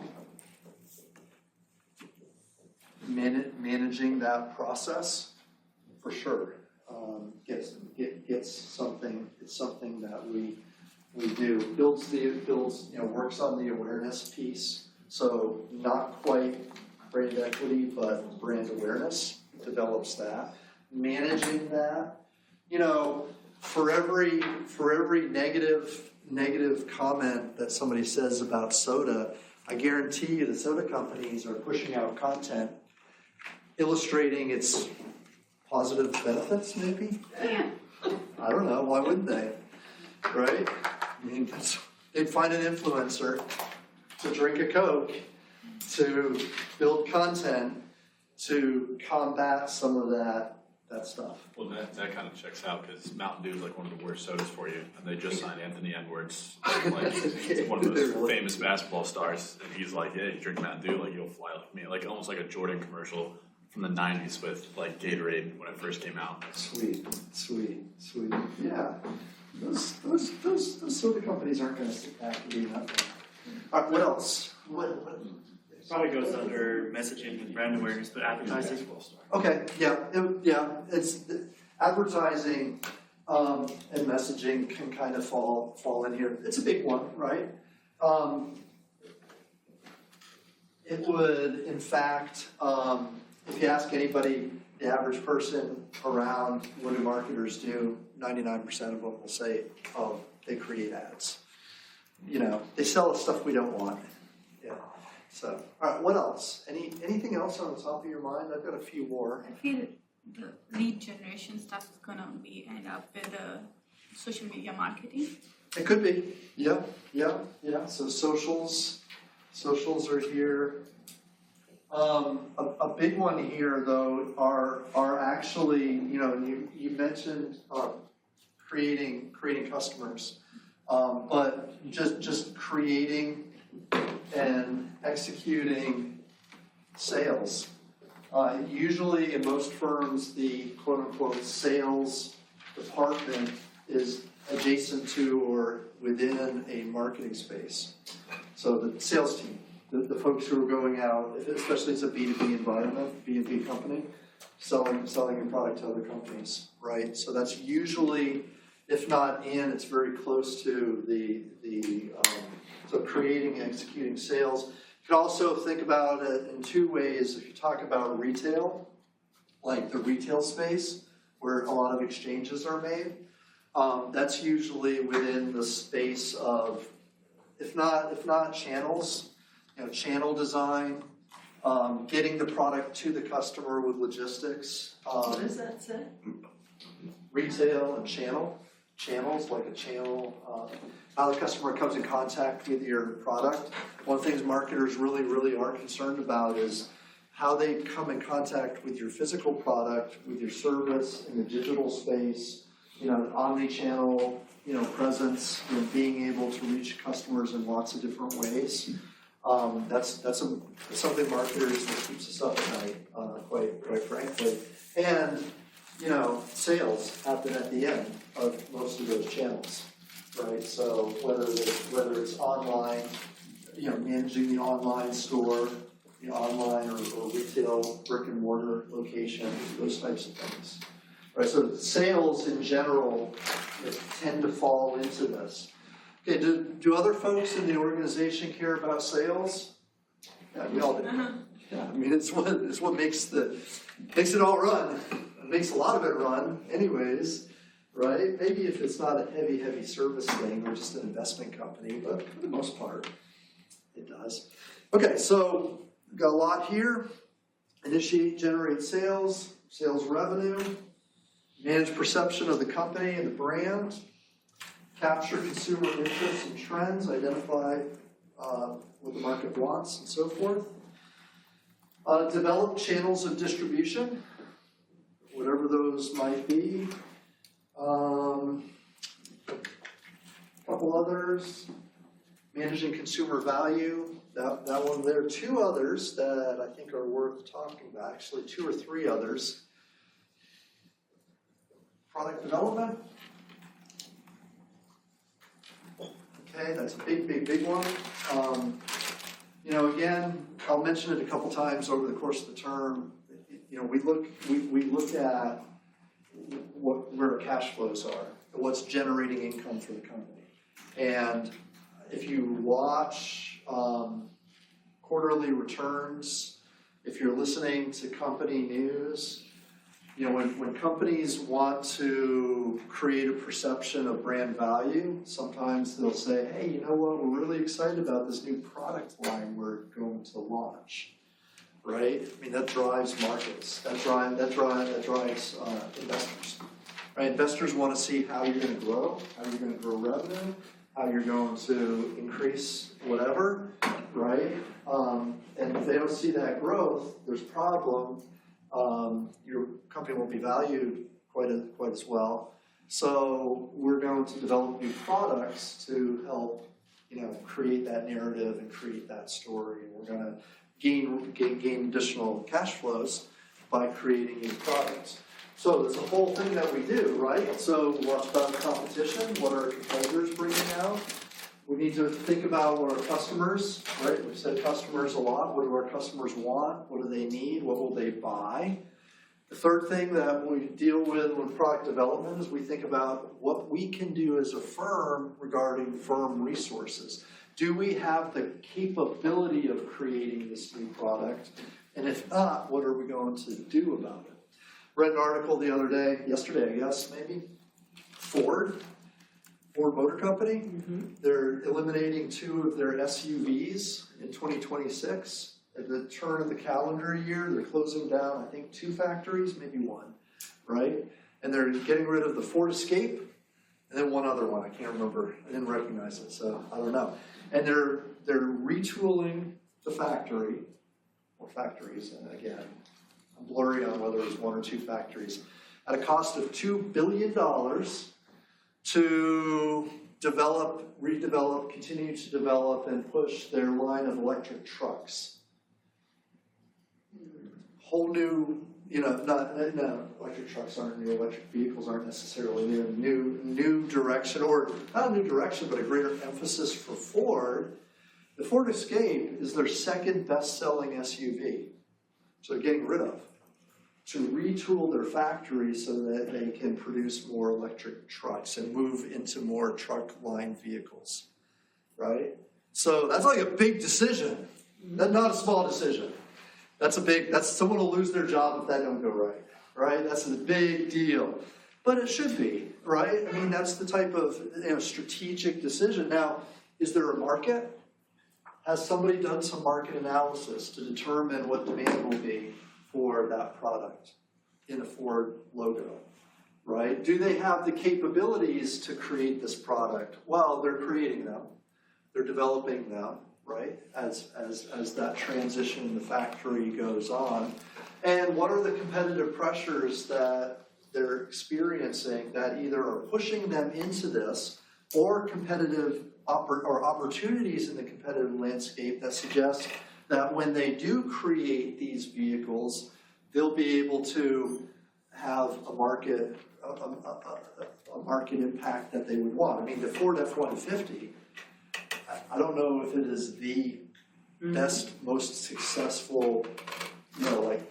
managing that process for sure. Gets something. It's something that we do. Builds works on the awareness piece. So not quite brand equity, but brand awareness, develops that. Managing that, for every negative comment that somebody says about soda, I guarantee you the soda companies are pushing out content illustrating its positive benefits, maybe? Yeah. I don't know, why wouldn't they? Right? I mean, they'd find an influencer to drink a Coke, to build content, to combat some of that stuff. Well, that kind of checks out because Mountain Dew is like one of the worst sodas for you, and they just signed Anthony Edwards, like he's one of those famous basketball stars, and he's like, yeah, you drink Mountain Dew, like you'll fly like me, like almost like a Jordan commercial from the '90s with like Gatorade when it first came out. Sweet. Yeah, those soda companies aren't going to sit back and do nothing. All right, what else? What? It probably goes under messaging and brand awareness, but advertising. Okay, it's advertising and messaging can kind of fall in here. It's a big one, right? It would, in fact, if you ask anybody, the average person around, what do marketers do? 99% of them will say, oh, they create ads. They sell us stuff we don't want. Yeah. So, all right, what else? Anything else on the top of your mind? I've got a few more. I feel the lead generation stuff is gonna be end up with the social media marketing. It could be. Yeah. So socials are here. A big one here though are actually, you mentioned creating customers, but just creating and executing sales. Usually in most firms, the quote-unquote sales department is adjacent to or within a marketing space. So the sales team, the folks who are going out, especially it's a B2B environment, B2B company, selling your product to other companies, right? So that's usually, if not in, it's very close to so creating and executing sales. You can also think about it in two ways. If you talk about retail, like the retail space, where a lot of exchanges are made, that's usually within the space of, if not channels, channel design, getting the product to the customer with logistics. What does that say? Retail and channels, like a channel, how the customer comes in contact with your product. One of the things marketers really are concerned about is how they come in contact with your physical product, with your service in the digital space, omni-channel, presence, being able to reach customers in lots of different ways. That's something marketers that keeps us up at night, quite frankly. And sales happen at the end of most of those channels, right? So whether it's online, managing the online store, online or retail brick and mortar location, those types of things, right? So sales in general tend to fall into this. Okay, do other folks in the organization care about sales? Yeah, we all do. Yeah, I mean it's what makes it all run. It makes a lot of it run, anyways, right? Maybe if it's not a heavy service thing or just an investment company, but for the most part, it does. Okay, so we've got a lot here. Initiate, generate sales revenue, manage perception of the company and the brand, capture consumer interests and trends, identify what the market wants, and so forth. Develop channels of distribution, whatever those might be. Couple others. Managing consumer value. That one there. Two others that I think are worth talking about. Actually, two or three others. Product development. Okay, that's a big one. Again, I'll mention it a couple times over the course of the term. We look at where our cash flows are, what's generating income for the company. And if you watch quarterly returns, if you're listening to company news, when companies want to create a perception of brand value, sometimes they'll say, hey, you know what, we're really excited about this new product line we're going to launch, right? I mean, that drives markets. That drives investors, right? Investors want to see how you're going to grow, how you're going to grow revenue, how you're going to increase whatever, right? And if they don't see that growth, there's a problem. Your company won't be valued quite as well. So we're going to develop new products to help, create that narrative and create that story. And we're going to gain additional cash flows by creating new products. So there's a whole thing that we do, right? So we watch about competition. What are our competitors bringing out? We need to think about what our customers, right? We've said customers a lot. What do our customers want? What do they need? What will they buy? The third thing that we deal with product development is we think about what we can do as a firm regarding firm resources. Do we have the capability of creating this new product? And if not, what are we going to do about it? Read an article yesterday, I guess, maybe. Ford Ford Motor Company. They're eliminating 2 of their SUVs in 2026. At the turn of the calendar year, they're closing down, I think, 2 factories, maybe 1, right? And they're getting rid of the Ford Escape, and then one other one, I can't remember. I didn't recognize it, so I don't know. And they're retooling the factory, or factories, and again, I'm blurry on whether it's 1 or 2 factories, at a cost of $2 billion to develop, redevelop, continue to develop, and push their line of electric trucks. Whole new, electric trucks aren't new, electric vehicles aren't necessarily new direction, or not a new direction, but a greater emphasis for Ford. The Ford Escape is their 2nd best-selling SUV, so they're getting rid of, to retool their factories so that they can produce more electric trucks and move into more truck line vehicles, right? So that's like a big decision. That's not a small decision. That's someone will lose their job if that don't go right? That's a big deal. But it should be, right? I mean, that's the type of strategic decision. Now, is there a market? Has somebody done some market analysis to determine what demand will be for that product in a Ford logo, right? Do they have the capabilities to create this product? Well, they're creating them. They're developing them, right? As that transition in the factory goes on. And what are the competitive pressures that they're experiencing that either are pushing them into this or competitive or opportunities in the competitive landscape that suggest that when they do create these vehicles, they'll be able to have a market impact that they would want. I mean, the Ford F-150, I don't know if it is the best, most successful,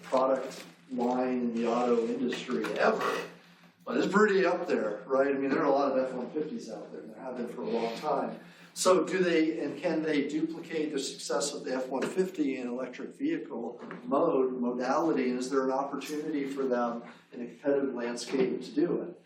product line in the auto industry ever, but it's pretty up there, right? I mean, there are a lot of F-150s out there, and there have been for a long time. So can they duplicate the success of the F-150 in electric vehicle modality, and is there an opportunity for them in a competitive landscape to do it?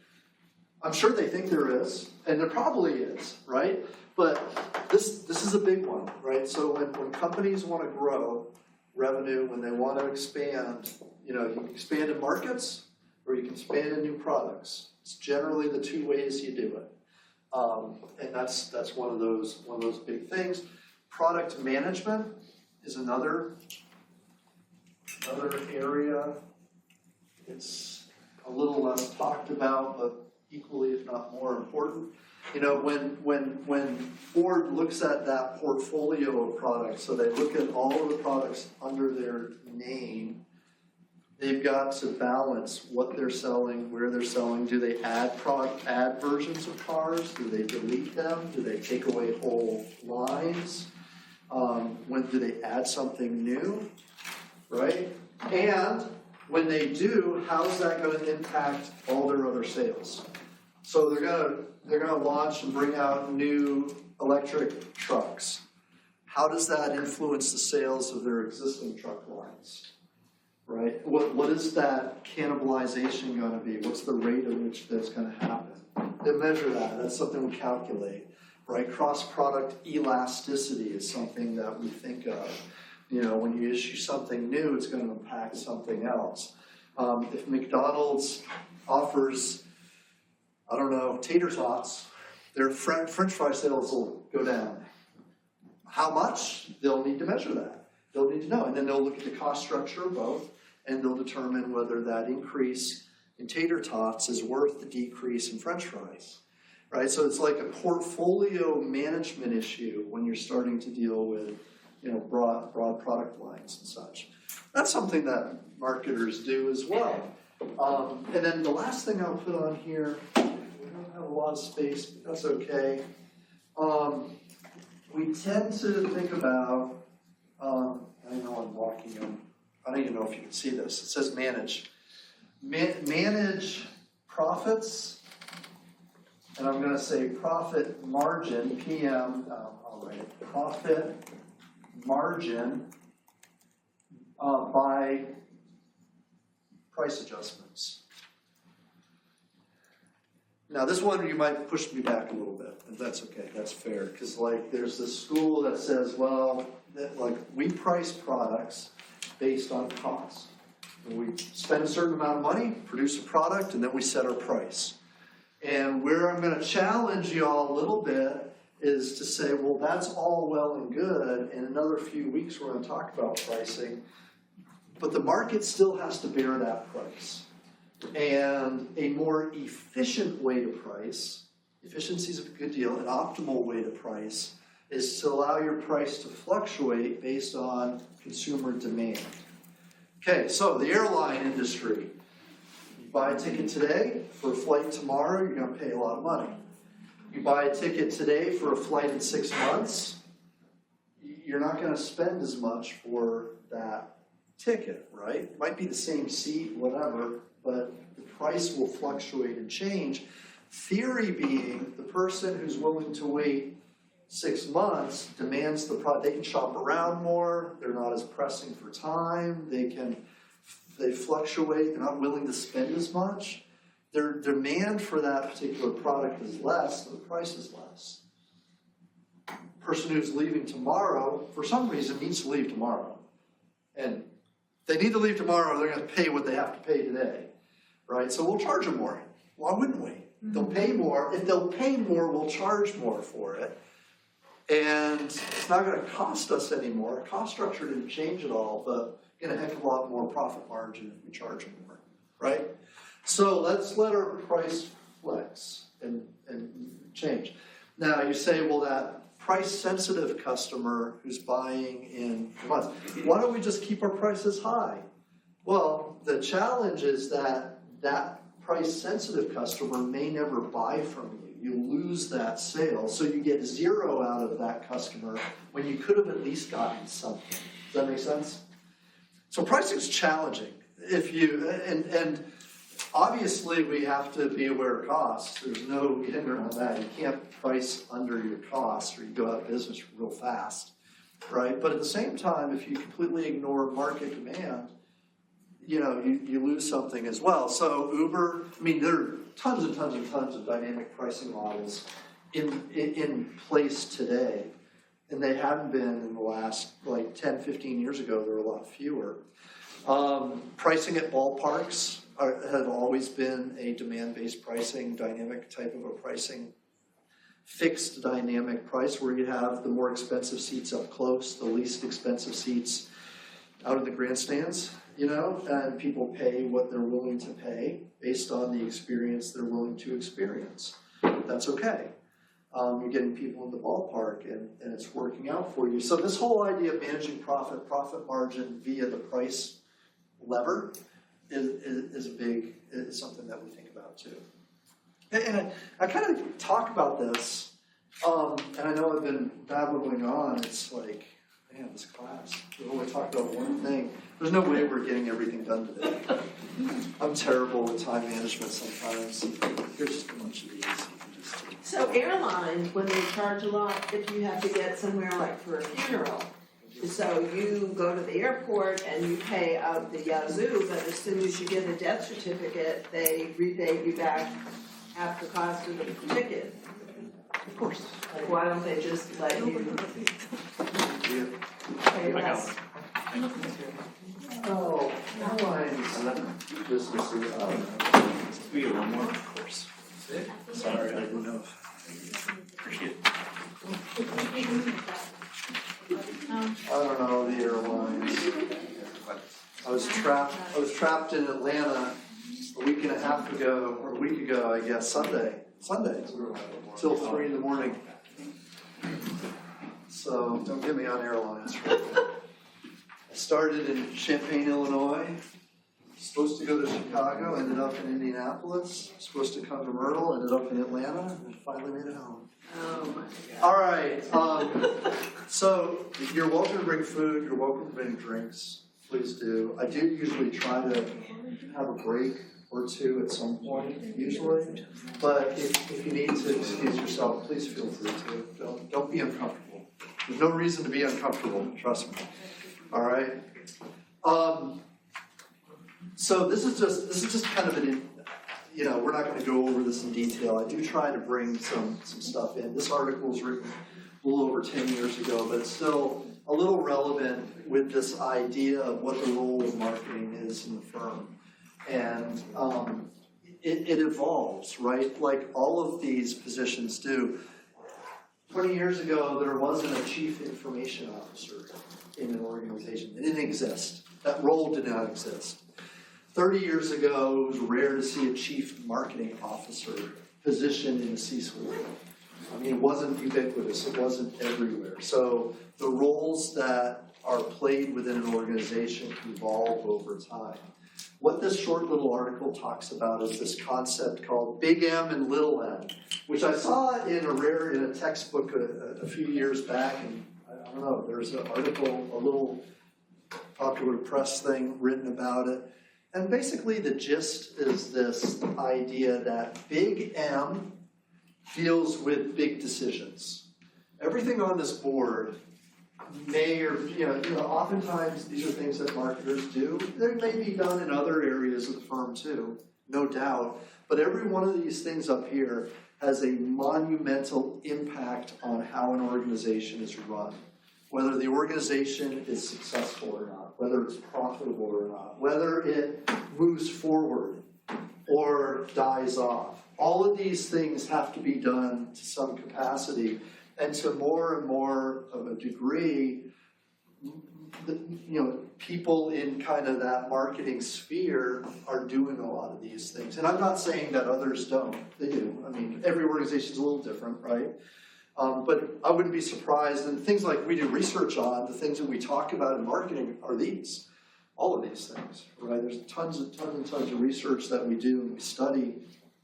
I'm sure they think there is, and there probably is, right? But this is a big one, right? So when companies want to grow revenue, when they want to expand, you can expand in markets or you can expand in new products. It's generally the 2 ways you do it. And that's one of those big things. Product management is another area. It's a little less talked about, but equally, if not more important. When Ford looks at that portfolio of products, so they look at all of the products under their name, they've got to balance what they're selling, where they're selling. Do they add versions of cars? Do they delete them? Do they take away whole lines? When do they add something new, right? And when they do, how's that going to impact all their other sales? So they're going to launch and bring out new electric trucks. How does that influence the sales of their existing truck lines? Right? What is that cannibalization going to be? What's the rate at which that's going to happen? They measure that. That's something we calculate. Right? Cross-product elasticity is something that we think of. When you issue something new, it's going to impact something else. If McDonald's offers, tater tots, their French fry sales will go down. How much? They'll need to measure that. They'll need to know. And then they'll look at the cost structure of both, and they'll determine whether that increase in tater tots is worth the decrease in French fries. Right? So it's like a portfolio management issue when you're starting to deal with broad product lines and such. That's something that marketers do as well. And then the last thing I'll put on here, we don't have a lot of space, but that's okay. We tend to think about, I know I'm walking on, I don't even know if you can see this. It says manage. Manage profits, and I'm going to say profit margin, PM, I'll write it, profit margin by price adjustments. Now, this one, you might push me back a little bit, and that's okay, that's fair, because like, there's this school that says, well, that, like, we price products based on cost. And we spend a certain amount of money, produce a product, and then we set our price. And where I'm gonna challenge y'all a little bit is to say, well, that's all well and good, in another few weeks we're gonna talk about pricing, but the market still has to bear that price. And a more efficient way to price, efficiency is a good deal, an optimal way to price is to allow your price to fluctuate based on consumer demand. Okay, so the airline industry. You buy a ticket today for a flight tomorrow, you're going to pay a lot of money. You buy a ticket today for a flight in 6 months, you're not going to spend as much for that ticket, right? It might be the same seat, whatever, but the price will fluctuate and change. Theory being, the person who's willing to wait 6 months demands the product. They can shop around more. They're not as pressing for time. They fluctuate. They're not willing to spend as much. Their demand for that particular product is less, so the price is less. Person who's leaving tomorrow, for some reason, needs to leave tomorrow. And they need to leave tomorrow, they're going to pay what they have to pay today, right? So we'll charge them more. Why wouldn't we? They'll pay more. If they'll pay more, we'll charge more for it. And it's not going to cost us anymore. Cost structure didn't change at all, but get a heck of a lot more profit margin if we charge them more, right? So let's let our price flex and change. Now you say, well, that price-sensitive customer who's buying in months, why don't we just keep our prices high? Well, the challenge is that that price-sensitive customer may never buy from you. You lose that sale, so you get zero out of that customer when you could have at least gotten something. Does that make sense? So pricing is challenging. If you and obviously we have to be aware of costs. There's no getting around that. You can't price under your costs or you go out of business real fast, right? But at the same time, if you completely ignore market demand, you lose something as well. So Uber, I mean, there are tons and tons and tons of dynamic pricing models in place today. And they hadn't been in the last, 10, 15 years ago, there were a lot fewer. Pricing at ballparks have always been a demand-based pricing, dynamic type of a pricing, fixed dynamic price where you have the more expensive seats up close, the least expensive seats out in the grandstands, and people pay what they're willing to pay based on the experience they're willing to experience. That's okay. You're getting people in the ballpark and it's working out for you. So this whole idea of managing profit margin via the price lever is something that we think about too. And I kind of talk about this, and I know I've been babbling on. It's like, man, this class, we only talked about one thing. There's no way we're getting everything done today. I'm terrible with time management sometimes. Here's just a bunch of these. So airlines, when they charge a lot, if you have to get somewhere like for a funeral, so you go to the airport and you pay out the yazoo, but as soon as you get a death certificate, they rebate you back half the cost of the ticket. Of course. Like, why don't they just let you pay less? Oh, airlines, businesses, I don't know. We get one more, of course. Sorry, I didn't know. Appreciate it. I don't know the airlines. I was trapped in Atlanta a week ago, I guess, Sunday, till 3 a.m. So don't get me on airlines. I started in Champaign, Illinois. Supposed to go to Chicago, ended up in Indianapolis. Supposed to come to Myrtle, ended up in Atlanta, and finally made it home. Oh my God. All right. So you're welcome to bring food. You're welcome to bring drinks. Please do. I do usually try to have a break or two at some point, usually. But if you need to excuse yourself, please feel free to. Don't be uncomfortable. There's no reason to be uncomfortable. Trust me. All right. So this is just kind of we're not gonna go over this in detail. I do try to bring some stuff in. This article was written a little over 10 years ago, but it's still a little relevant with this idea of what the role of marketing is in the firm. And it evolves, right? Like all of these positions do. 20 years ago, there wasn't a chief information officer in an organization. It didn't exist. That role did not exist. 30 years ago, it was rare to see a chief marketing officer position in the C-suite. I mean, it wasn't ubiquitous. It wasn't everywhere. So the roles that are played within an organization evolve over time. What this short little article talks about is this concept called Big M and Little M, which I saw in a textbook a few years back, and I don't know, there's an article, a little popular press thing written about it. And basically the gist is this idea that Big M deals with big decisions. Everything on this board may or, oftentimes these are things that marketers do. They may be done in other areas of the firm too, no doubt. But every one of these things up here has a monumental impact on how an organization is run. Whether the organization is successful or not, whether it's profitable or not, whether it moves forward or dies off. All of these things have to be done to some capacity, and to more and more of a degree, people in kind of that marketing sphere are doing a lot of these things. And I'm not saying that others don't. They do. I mean, every organization is a little different, right? But I wouldn't be surprised, and things like we do research on, the things that we talk about in marketing are these, all of these things, right? There's tons of research that we do and we study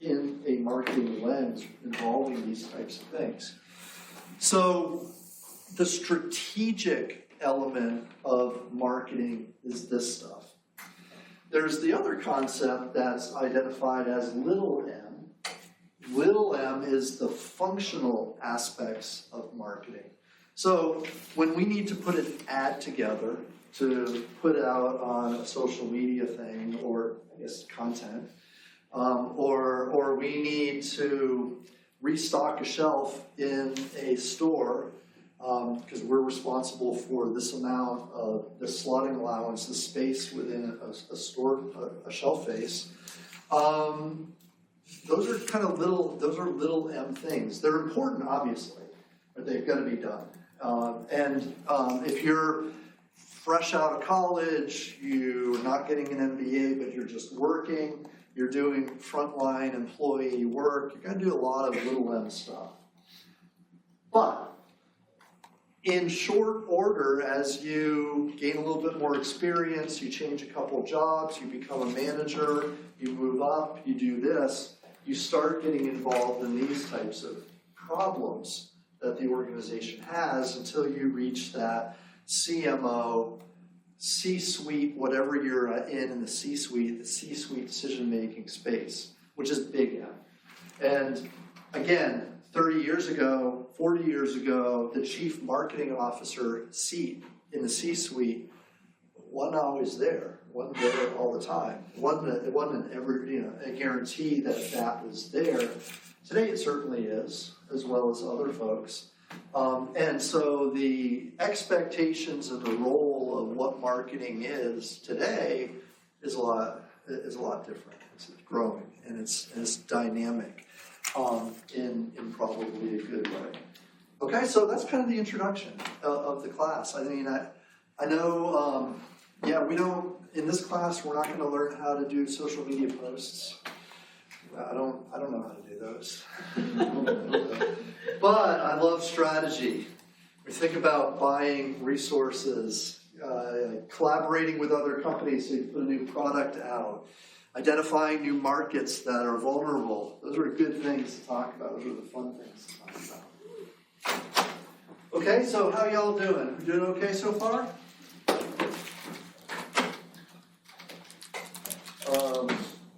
in a marketing lens involving these types of things. So the strategic element of marketing is this stuff. There's the other concept that's identified as little m. Little m is the functional aspects of marketing. So when we need to put an ad together to put out on a social media thing, or I guess content, or we need to restock a shelf in a store because we're responsible for this amount of the slotting allowance, the space within a store, a shelf face. Those are little m things. They're important, obviously, but they've got to be done. If you're fresh out of college, you're not getting an MBA, but you're just working, you're doing frontline employee work, you're going to do a lot of little m stuff. But in short order, as you gain a little bit more experience, you change a couple jobs, you become a manager, you move up, you do this, you start getting involved in these types of problems that the organization has until you reach that CMO, C-suite, whatever you're in the C-suite decision-making space, which is big M. And again, 30 years ago, 40 years ago, the chief marketing officer seat in the C-suite wasn't always there. Wasn't there all the time. It wasn't ever, a guarantee that was there. Today it certainly is, as well as other folks. And so the expectations of the role of what marketing is today is a lot different. It's growing and it's dynamic in probably a good way. Okay, so that's kind of the introduction of the class. I mean, I know, we don't, in this class, we're not going to learn how to do social media posts. I don't know how to do those. But I love strategy. We think about buying resources, collaborating with other companies to put a new product out, identifying new markets that are vulnerable. Those are good things to talk about. Those are the fun things to talk about. Okay, so how y'all doing? You doing okay so far?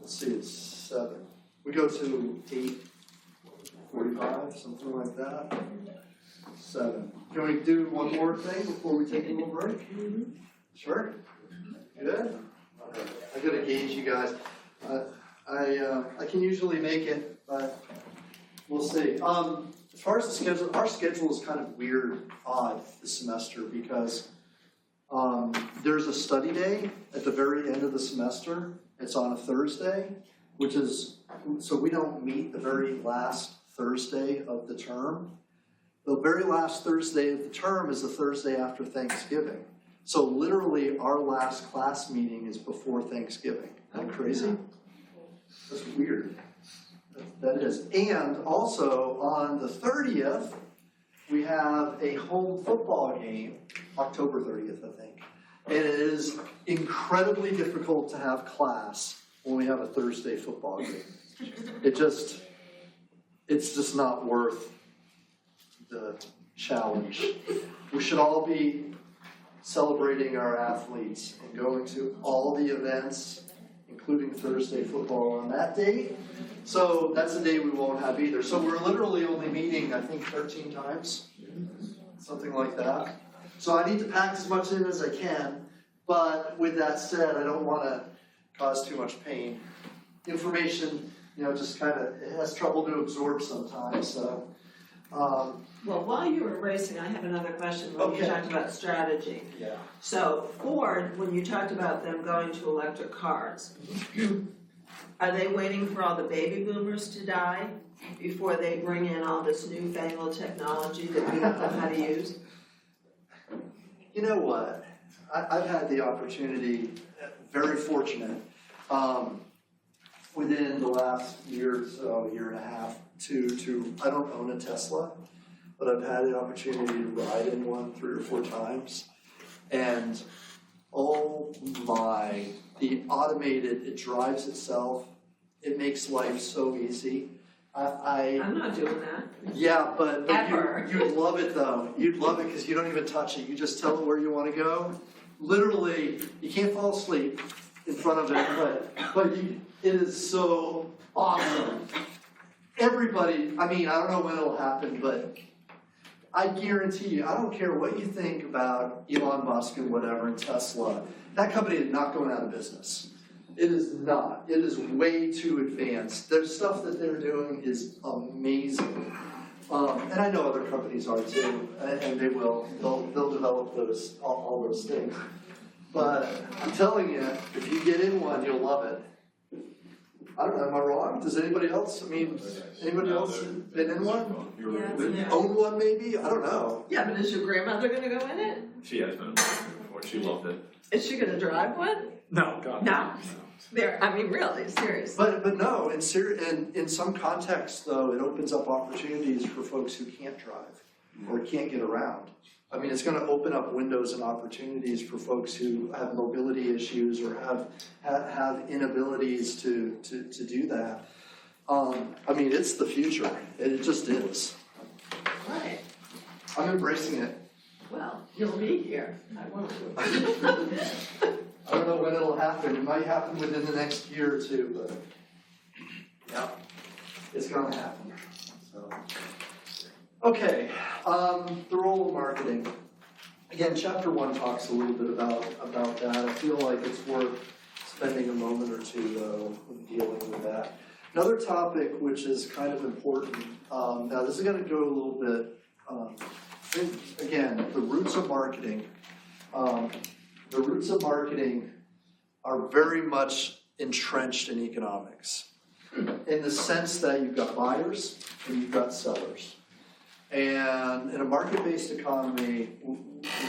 Let's see, it's 7. We go to 8:45, something like that. 7. Can we do one more thing before we take a little break? Sure? Good? All right. I got to gauge you guys. I can usually make it, but we'll see. As far as the schedule, our schedule is kind of weird, odd this semester because there's a study day at the very end of the semester. It's on a Thursday, which is, so we don't meet the very last Thursday of the term. The very last Thursday of the term is the Thursday after Thanksgiving. So literally our last class meeting is before Thanksgiving. Isn't that crazy? That's weird. That is. And also on the 30th, we have a home football game, October 30th, I think. And it is incredibly difficult to have class when we have a Thursday football game. It's just not worth the challenge. We should all be celebrating our athletes and going to all the events, including Thursday football on that date. So that's the day we won't have either. So we're literally only meeting, I think, 13 times, something like that. So I need to pack as much in as I can, but with that said, I don't want to cause too much pain. Information, just kind of, it has trouble to absorb sometimes, so. Well, while you were racing, I have another question when you talked about strategy. Yeah. So Ford, when you talked about them going to electric cars, are they waiting for all the baby boomers to die before they bring in all this newfangled technology that we don't know how to use? You know what? I've had the opportunity, very fortunate, within the last year or so, year and a half, to I don't own a Tesla, but I've had the opportunity to ride in one 3 or 4 times. And oh my, the automated, it drives itself. It makes life so easy. I'm not doing that. Yeah, but Ever. you'd love it though. You'd love it because you don't even touch it. You just tell it where you want to go. Literally, you can't fall asleep in front of it, but it is so awesome. Everybody, I don't know when it'll happen, but I guarantee you, I don't care what you think about Elon Musk and whatever and Tesla, that company is not going out of business. It is not. It is way too advanced. Their stuff that they're doing is amazing. And I know other companies are too, and they will. They'll develop all those things. But I'm telling you, if you get in one, you'll love it. I don't know, am I wrong? Does anybody else, anybody else been in one? Yeah. Own one maybe? I don't know. Yeah, but is your grandmother going to go in it? She has been before. She loved it. Is she going to drive one? No, God. No. Really, seriously. But no, in some contexts though, it opens up opportunities for folks who can't drive or can't get around. It's going to open up windows and opportunities for folks who have mobility issues or have inabilities to do that. It's the future. It just is. Right. I'm embracing it. Well, you'll be here. I won't. I don't know when it'll happen. It might happen within the next year or two, but yeah, it's going to happen. So. Okay, the role of marketing. Again, chapter 1 talks a little bit about that. I feel like it's worth spending a moment or two, though, in dealing with that. Another topic which is kind of important, now this is going to go a little bit, again, the roots of marketing. The roots of marketing are very much entrenched in economics, in the sense that you've got buyers and you've got sellers. And in a market-based economy,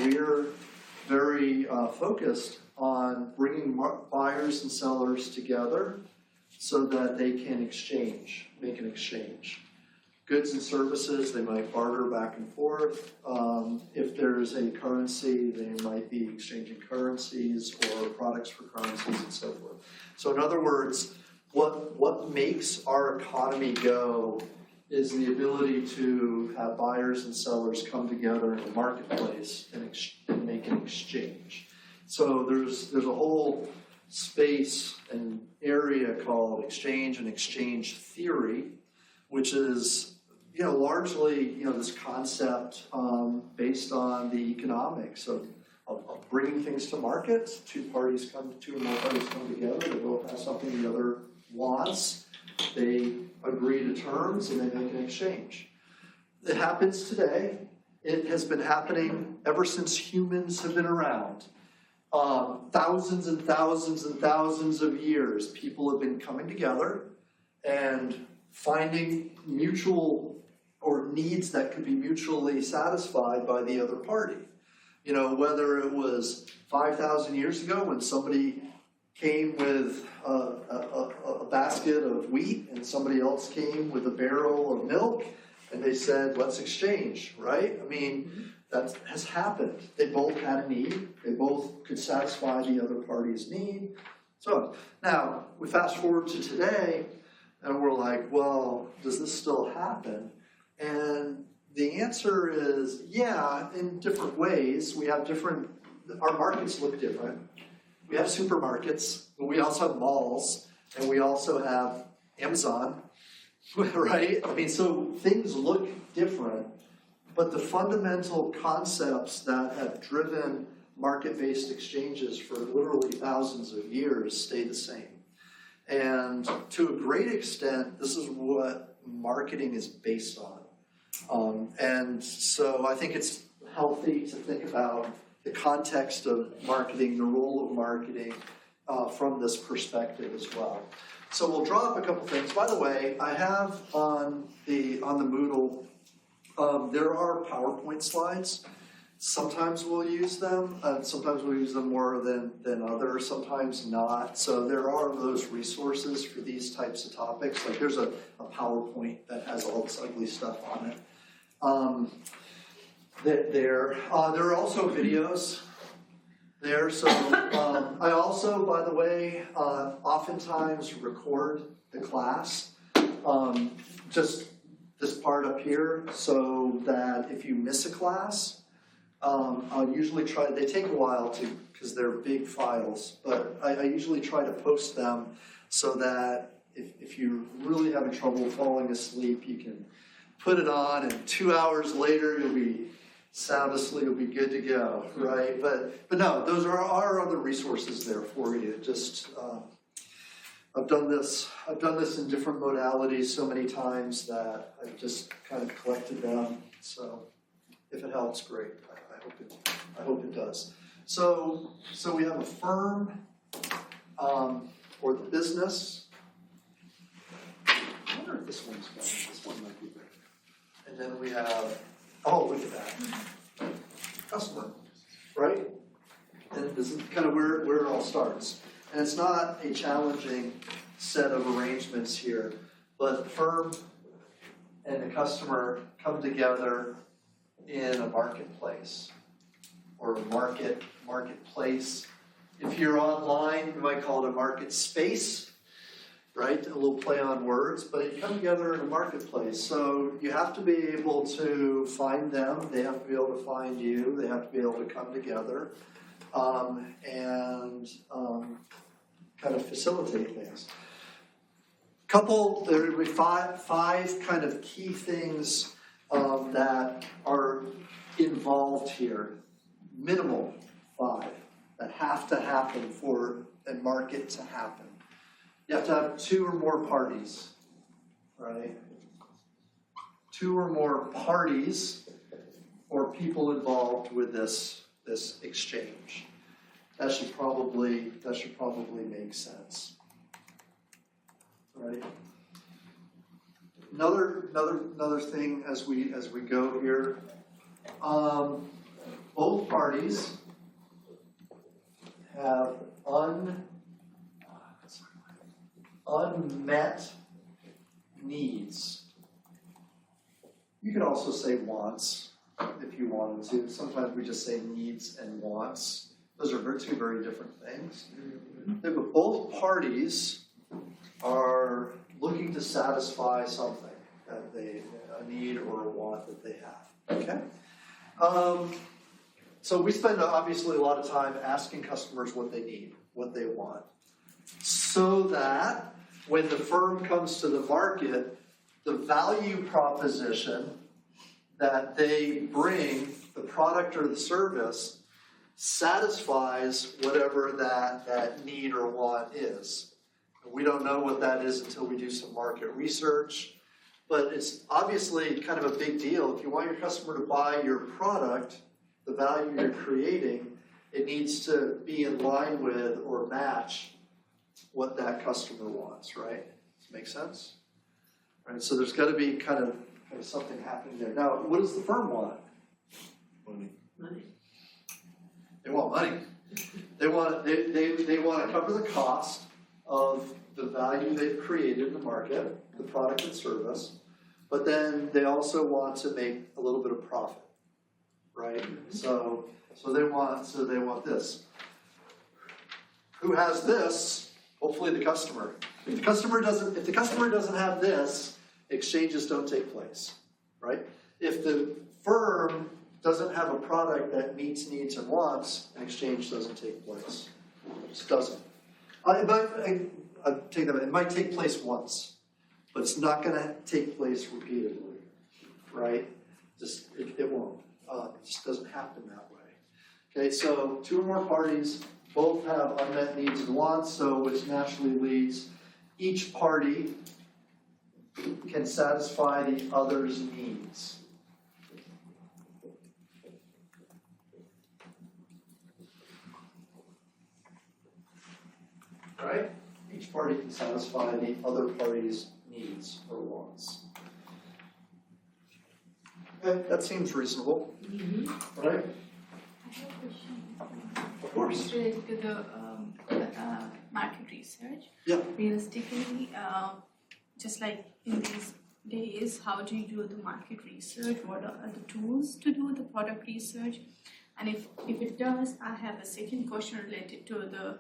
we're very focused on bringing buyers and sellers together so that they can make an exchange. Goods and services, they might barter back and forth. If there's a currency, they might be exchanging currencies or products for currencies and so forth. So in other words, what makes our economy go is the ability to have buyers and sellers come together in a marketplace and make an exchange. So there's a whole space and area called exchange and exchange theory, which is largely this concept based on the economics of bringing things to market. Two or more parties come together. They both have something the other wants, they agree to terms, and they make an exchange. It happens today. It has been happening ever since humans have been around. Thousands and thousands and thousands of years, people have been coming together and finding mutual or needs that could be mutually satisfied by the other party. You know, whether it was 5,000 years ago when somebody came with a basket of wheat and somebody else came with a barrel of milk and they said, let's exchange, right? I mean, that has happened. They both had a need. They both could satisfy the other party's need. So now we fast forward to today and we're like, well, does this still happen? And the answer is, yeah, in different ways. We have different, our markets look different. We have supermarkets, but we also have malls, and we also have Amazon, right? I mean, so things look different, but the fundamental concepts that have driven market-based exchanges for literally thousands of years stay the same. And to a great extent, this is what marketing is based on. And so I think it's healthy to think about the context of marketing, the role of marketing from this perspective as well. So we'll draw up a couple things. By the way, I have on the Moodle, there are PowerPoint slides. Sometimes we'll use them, sometimes we'll use them more than others, sometimes not. So there are those resources for these types of topics. Like there's a PowerPoint that has all this ugly stuff on it. There are also videos there. So I also, by the way, oftentimes record the class, just this part up here, so that if you miss a class, I'll usually try, they take a while to, because they're big files, but I usually try to post them so that if you're really having trouble falling asleep, you can put it on and 2 hours later you'll be sound asleep, you'll be good to go, right? But no, those are other resources there for you. Just, I've done this in different modalities so many times that I've just kind of collected them. So if it helps, great. I hope it does. So we have a firm or the business. I wonder if this one's better. This one might be better. And then we have, oh, look at that. Customer, right? And this is kind of where it all starts. And it's not a challenging set of arrangements here, but the firm and the customer come together in a marketplace or a marketplace. If you're online, you might call it a market space, right? A little play on words, but you come together in a marketplace. So you have to be able to find them. They have to be able to find you. They have to be able to come together and kind of facilitate things. There will be five kind of key things that are involved here. Minimal 5 that have to happen for a market to happen. You have to have 2 or more parties, right? 2 or more parties or people involved with this exchange. That should probably make sense, right? Another thing as we go here. Both parties have unmet needs. You could also say wants if you wanted to. Sometimes we just say needs and wants. Those are 2 very different things. But both parties are looking to satisfy something that a need or a want that they have. Okay? So we spend obviously a lot of time asking customers what they need, what they want, so that when the firm comes to the market, the value proposition that they bring, the product or the service, satisfies whatever that need or want is. We don't know what that is until we do some market research, but it's obviously kind of a big deal. If you want your customer to buy your product, the value you're creating, it needs to be in line with or match what that customer wants, right? Does it make sense? Right, so there's got to be kind of something happening there. Now, what does the firm want? Money. Money. They want money. They want to cover the cost of the value they've created in the market, the product and service, but then they also want to make a little bit of profit, right? So they want this. Who has this? Hopefully the customer. If the customer doesn't have this, exchanges don't take place, right? If the firm doesn't have a product that meets needs and wants, an exchange doesn't take place. It just doesn't. It might take place once, but it's not going to take place repeatedly, right? It won't. It just doesn't happen that way. Okay, so two or more parties both have unmet needs and wants, so which naturally leads each party can satisfy the other's needs. Right? Each party can satisfy the other party's needs or wants. Okay, that seems reasonable. Right? I have a question. Of course. Related to the market research. Yeah. Realistically, just like in these days, how do you do the market research? What are the tools to do the product research? And if it does, I have a second question related to the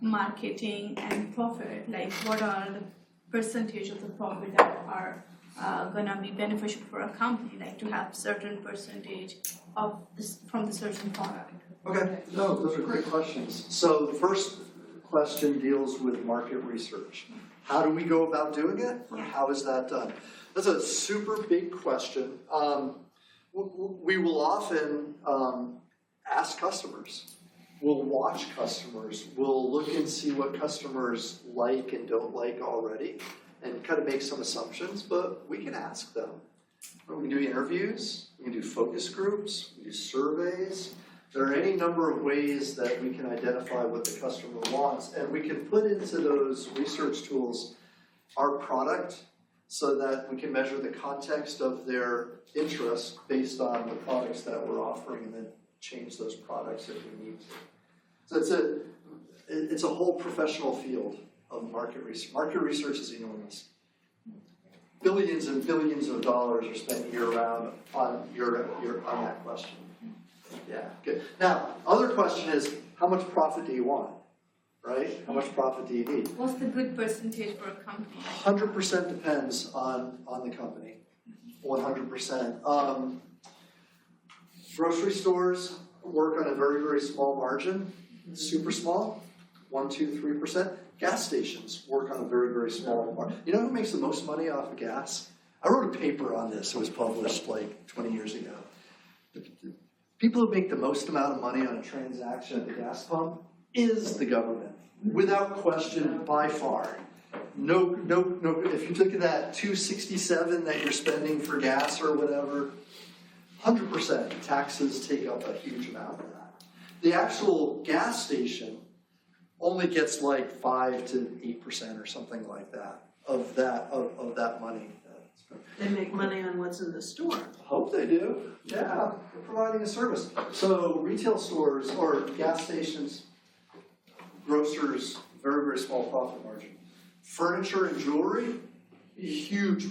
marketing and profit. Like, what are the percentage of the profit that are gonna be beneficial for a company? Like to have certain percentage of this from the certain product. Okay, no, those are great questions. So the first question deals with market research. How do we go about doing it? Or how is that done? That's a super big question. We will often ask customers. We'll watch customers. We'll look and see what customers like and don't like already and kind of make some assumptions, but we can ask them. We can do interviews. We can do focus groups. We can do surveys. There are any number of ways that we can identify what the customer wants, and we can put into those research tools our product so that we can measure the context of their interest based on the products that we're offering and then change those products if we need to. So it's a whole professional field of market research. Market research is enormous. Billions and billions of dollars are spent year-round on that question. Yeah, good. Now, other question is, how much profit do you want, right? How much profit do you need? What's the good percentage for a company? 100% depends on the company. 100%. Grocery stores work on a very, very small margin, super small, 1%, 2%, 3%. Gas stations work on a very, very small margin. You know who makes the most money off of gas? I wrote a paper on this. It was published like 20 years ago. People who make the most amount of money on a transaction at the gas pump is the government, without question, by far. No. If you look at that $2.67 that you're spending for gas or whatever, 100% taxes take up a huge amount of that. The actual gas station only gets like 5 to 8% or something like that of that money. They make money on what's in the store. Hope they do. Yeah, they're providing a service. So retail stores or gas stations, grocers, very, very small profit margin. Furniture and jewelry, huge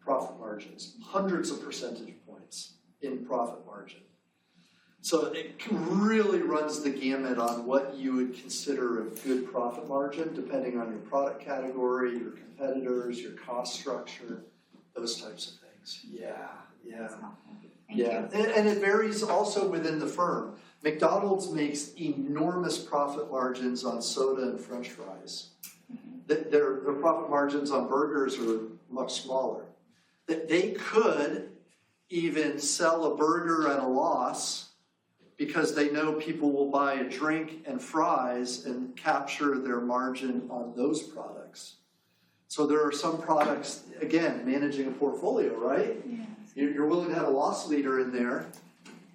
profit margins, hundreds of percentage points in profit margin. So it really runs the gamut on what you would consider a good profit margin, depending on your product category, your competitors, your cost structure, those types of things. Yeah. And it varies also within the firm. McDonald's makes enormous profit margins on soda and French fries. Their profit margins on burgers are much smaller. They could even sell a burger at a loss because they know people will buy a drink and fries and capture their margin on those products. So there are some products, again, managing a portfolio, right? Yes. You're willing to have a loss leader in there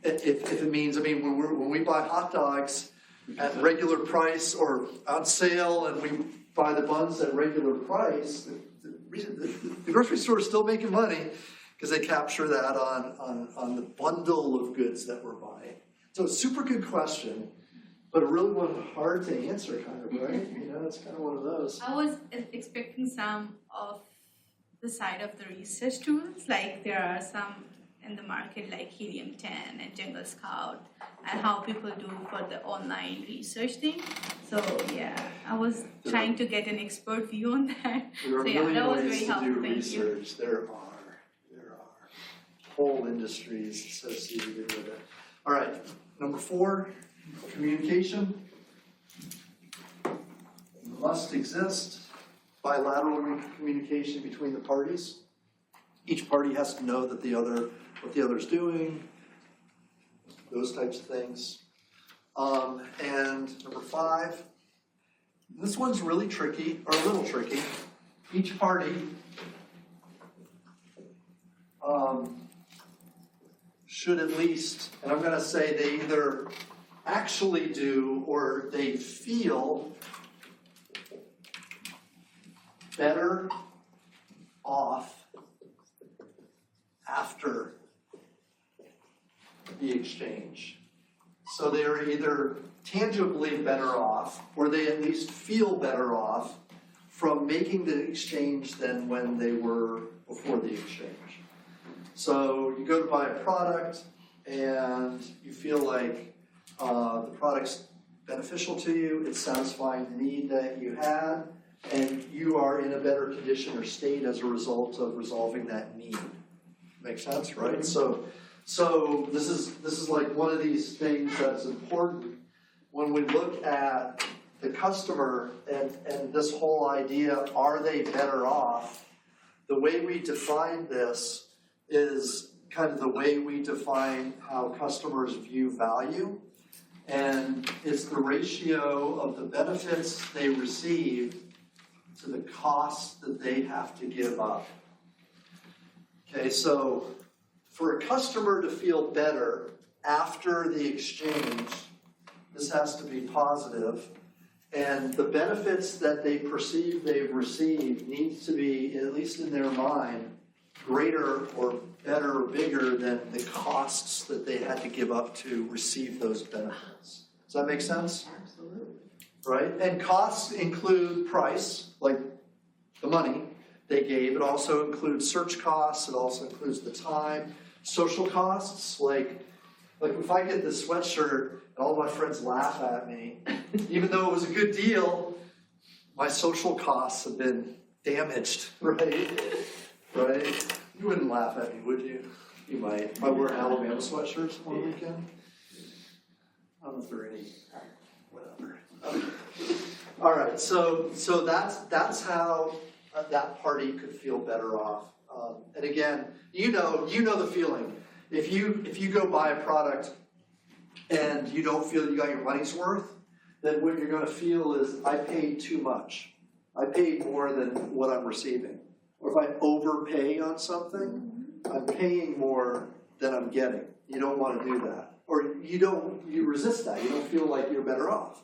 if it means, when we buy hot dogs at regular price or on sale and we buy the buns at regular price, the grocery store is still making money because they capture that on the bundle of goods that we're buying. So it's a super good question, but a really one hard to answer kind of, right? It's kind of one of those. I was expecting some of the side of the research tools, like there are some in the market like Helium-10 and Jungle Scout, and how people do for the online research thing. So yeah, I was trying to get an expert view on that. There are So yeah, that was ways very to helpful. do Thank you. research. There are whole industries associated with it. All right, number 4, communication. Must exist bilateral communication between the parties. Each party has to know that what the other's doing, those types of things. And number 5, this one's really tricky, or a little tricky. Each party should at least, and I'm going to say they either actually do or they feel better off after the exchange. So they are either tangibly better off or they at least feel better off from making the exchange than when they were before the exchange. So you go to buy a product and you feel like the product's beneficial to you, it's satisfying the need that you had, and you are in a better condition or state as a result of resolving that need. Makes sense, right? So this is like one of these things that's important when we look at the customer and this whole idea, are they better off? The way we define this is kind of the way we define how customers view value, and it's the ratio of the benefits they receive to the costs that they have to give up. Okay, so for a customer to feel better after the exchange, this has to be positive, and the benefits that they perceive they've received needs to be, at least in their mind, greater or better or bigger than the costs that they had to give up to receive those benefits. Does that make sense? Absolutely. Right? And costs include price, like the money they gave. It also includes search costs. It also includes the time. Social costs, like if I get this sweatshirt and all my friends laugh at me, even though it was a good deal, my social costs have been damaged, right? Right? You wouldn't laugh at me, would you? You might. If I wore Alabama sweatshirts one weekend. I don't know if there are any. Whatever. All right. So that's how that party could feel better off. And again, you know the feeling. If you go buy a product and you don't feel you got your money's worth, then what you're going to feel is I paid too much. I paid more than what I'm receiving. Or if I overpay on something, I'm paying more than I'm getting. You don't want to do that. Or you resist that. You don't feel like you're better off.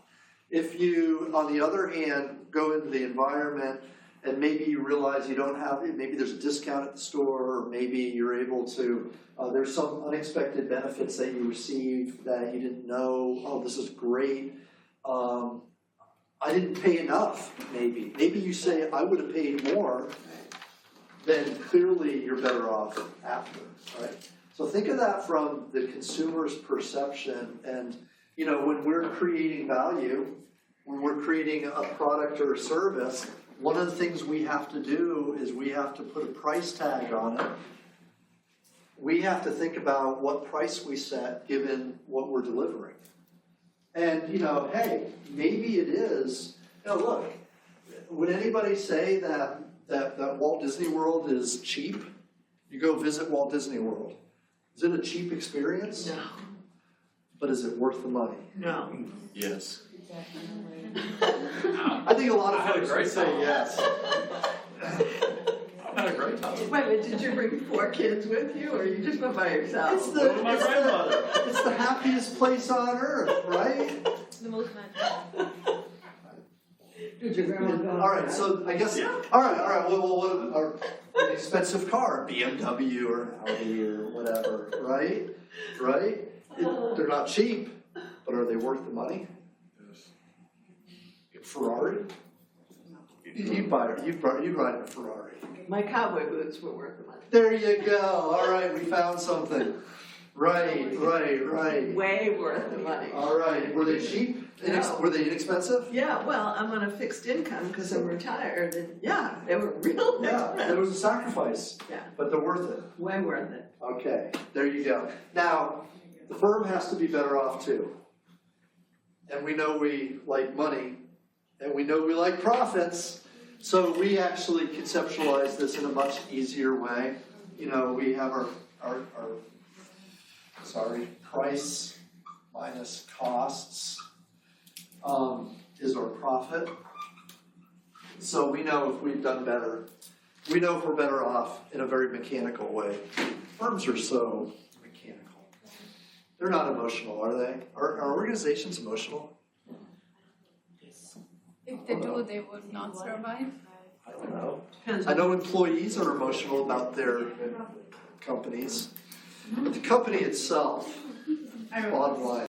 If you, on the other hand, go into the environment and maybe you realize you don't have, maybe there's a discount at the store, or maybe you're able to, there's some unexpected benefits that you receive that you didn't know, oh, this is great. I didn't pay enough, maybe. Maybe you say, I would have paid more, then clearly you're better off after, right? So think of that from the consumer's perception. And, when we're creating value, when we're creating a product or a service, one of the things we have to do is we have to put a price tag on it. We have to think about what price we set given what we're delivering. And, hey, maybe it is, look, would anybody say that Walt Disney World is cheap? You go visit Walt Disney World. Is it a cheap experience? No. but is it worth the money? No. Yes. I think a lot of I had a folks great would say time. yes. I've had a great time. Wait a minute, did you bring 4 kids with you, or you just went by yourself? It's What about my grandmother? it's the happiest place on earth, right? The most magical. Did your grandma go? All right, so I guess, all right, well, what, or an expensive car, BMW or Audi or whatever, right? Right? They're not cheap, but are they worth the money? Ferrari? You'd ride a Ferrari. My cowboy boots were worth the money. There you go, all right, we found something. Right. Way worth the money. All right, were they cheap? Were they inexpensive? Yeah, well, I'm on a fixed income because I'm retired, and yeah, they were real Yeah, expensive. there was a sacrifice, Yeah, but they're worth it. way worth it. Okay, there you go. Now, the firm has to be better off too. And we know we like money, and we know we like profits, so we actually conceptualize this in a much easier way. You know, we have our price minus costs is our profit. So we know if we've done better. We know if we're better off in a very mechanical way. Firms are so mechanical. They're not emotional, are they? Are organizations emotional? If they do, they would not survive. I don't know. Depends I on know employees are emotional about their companies, but the company itself, bottom line,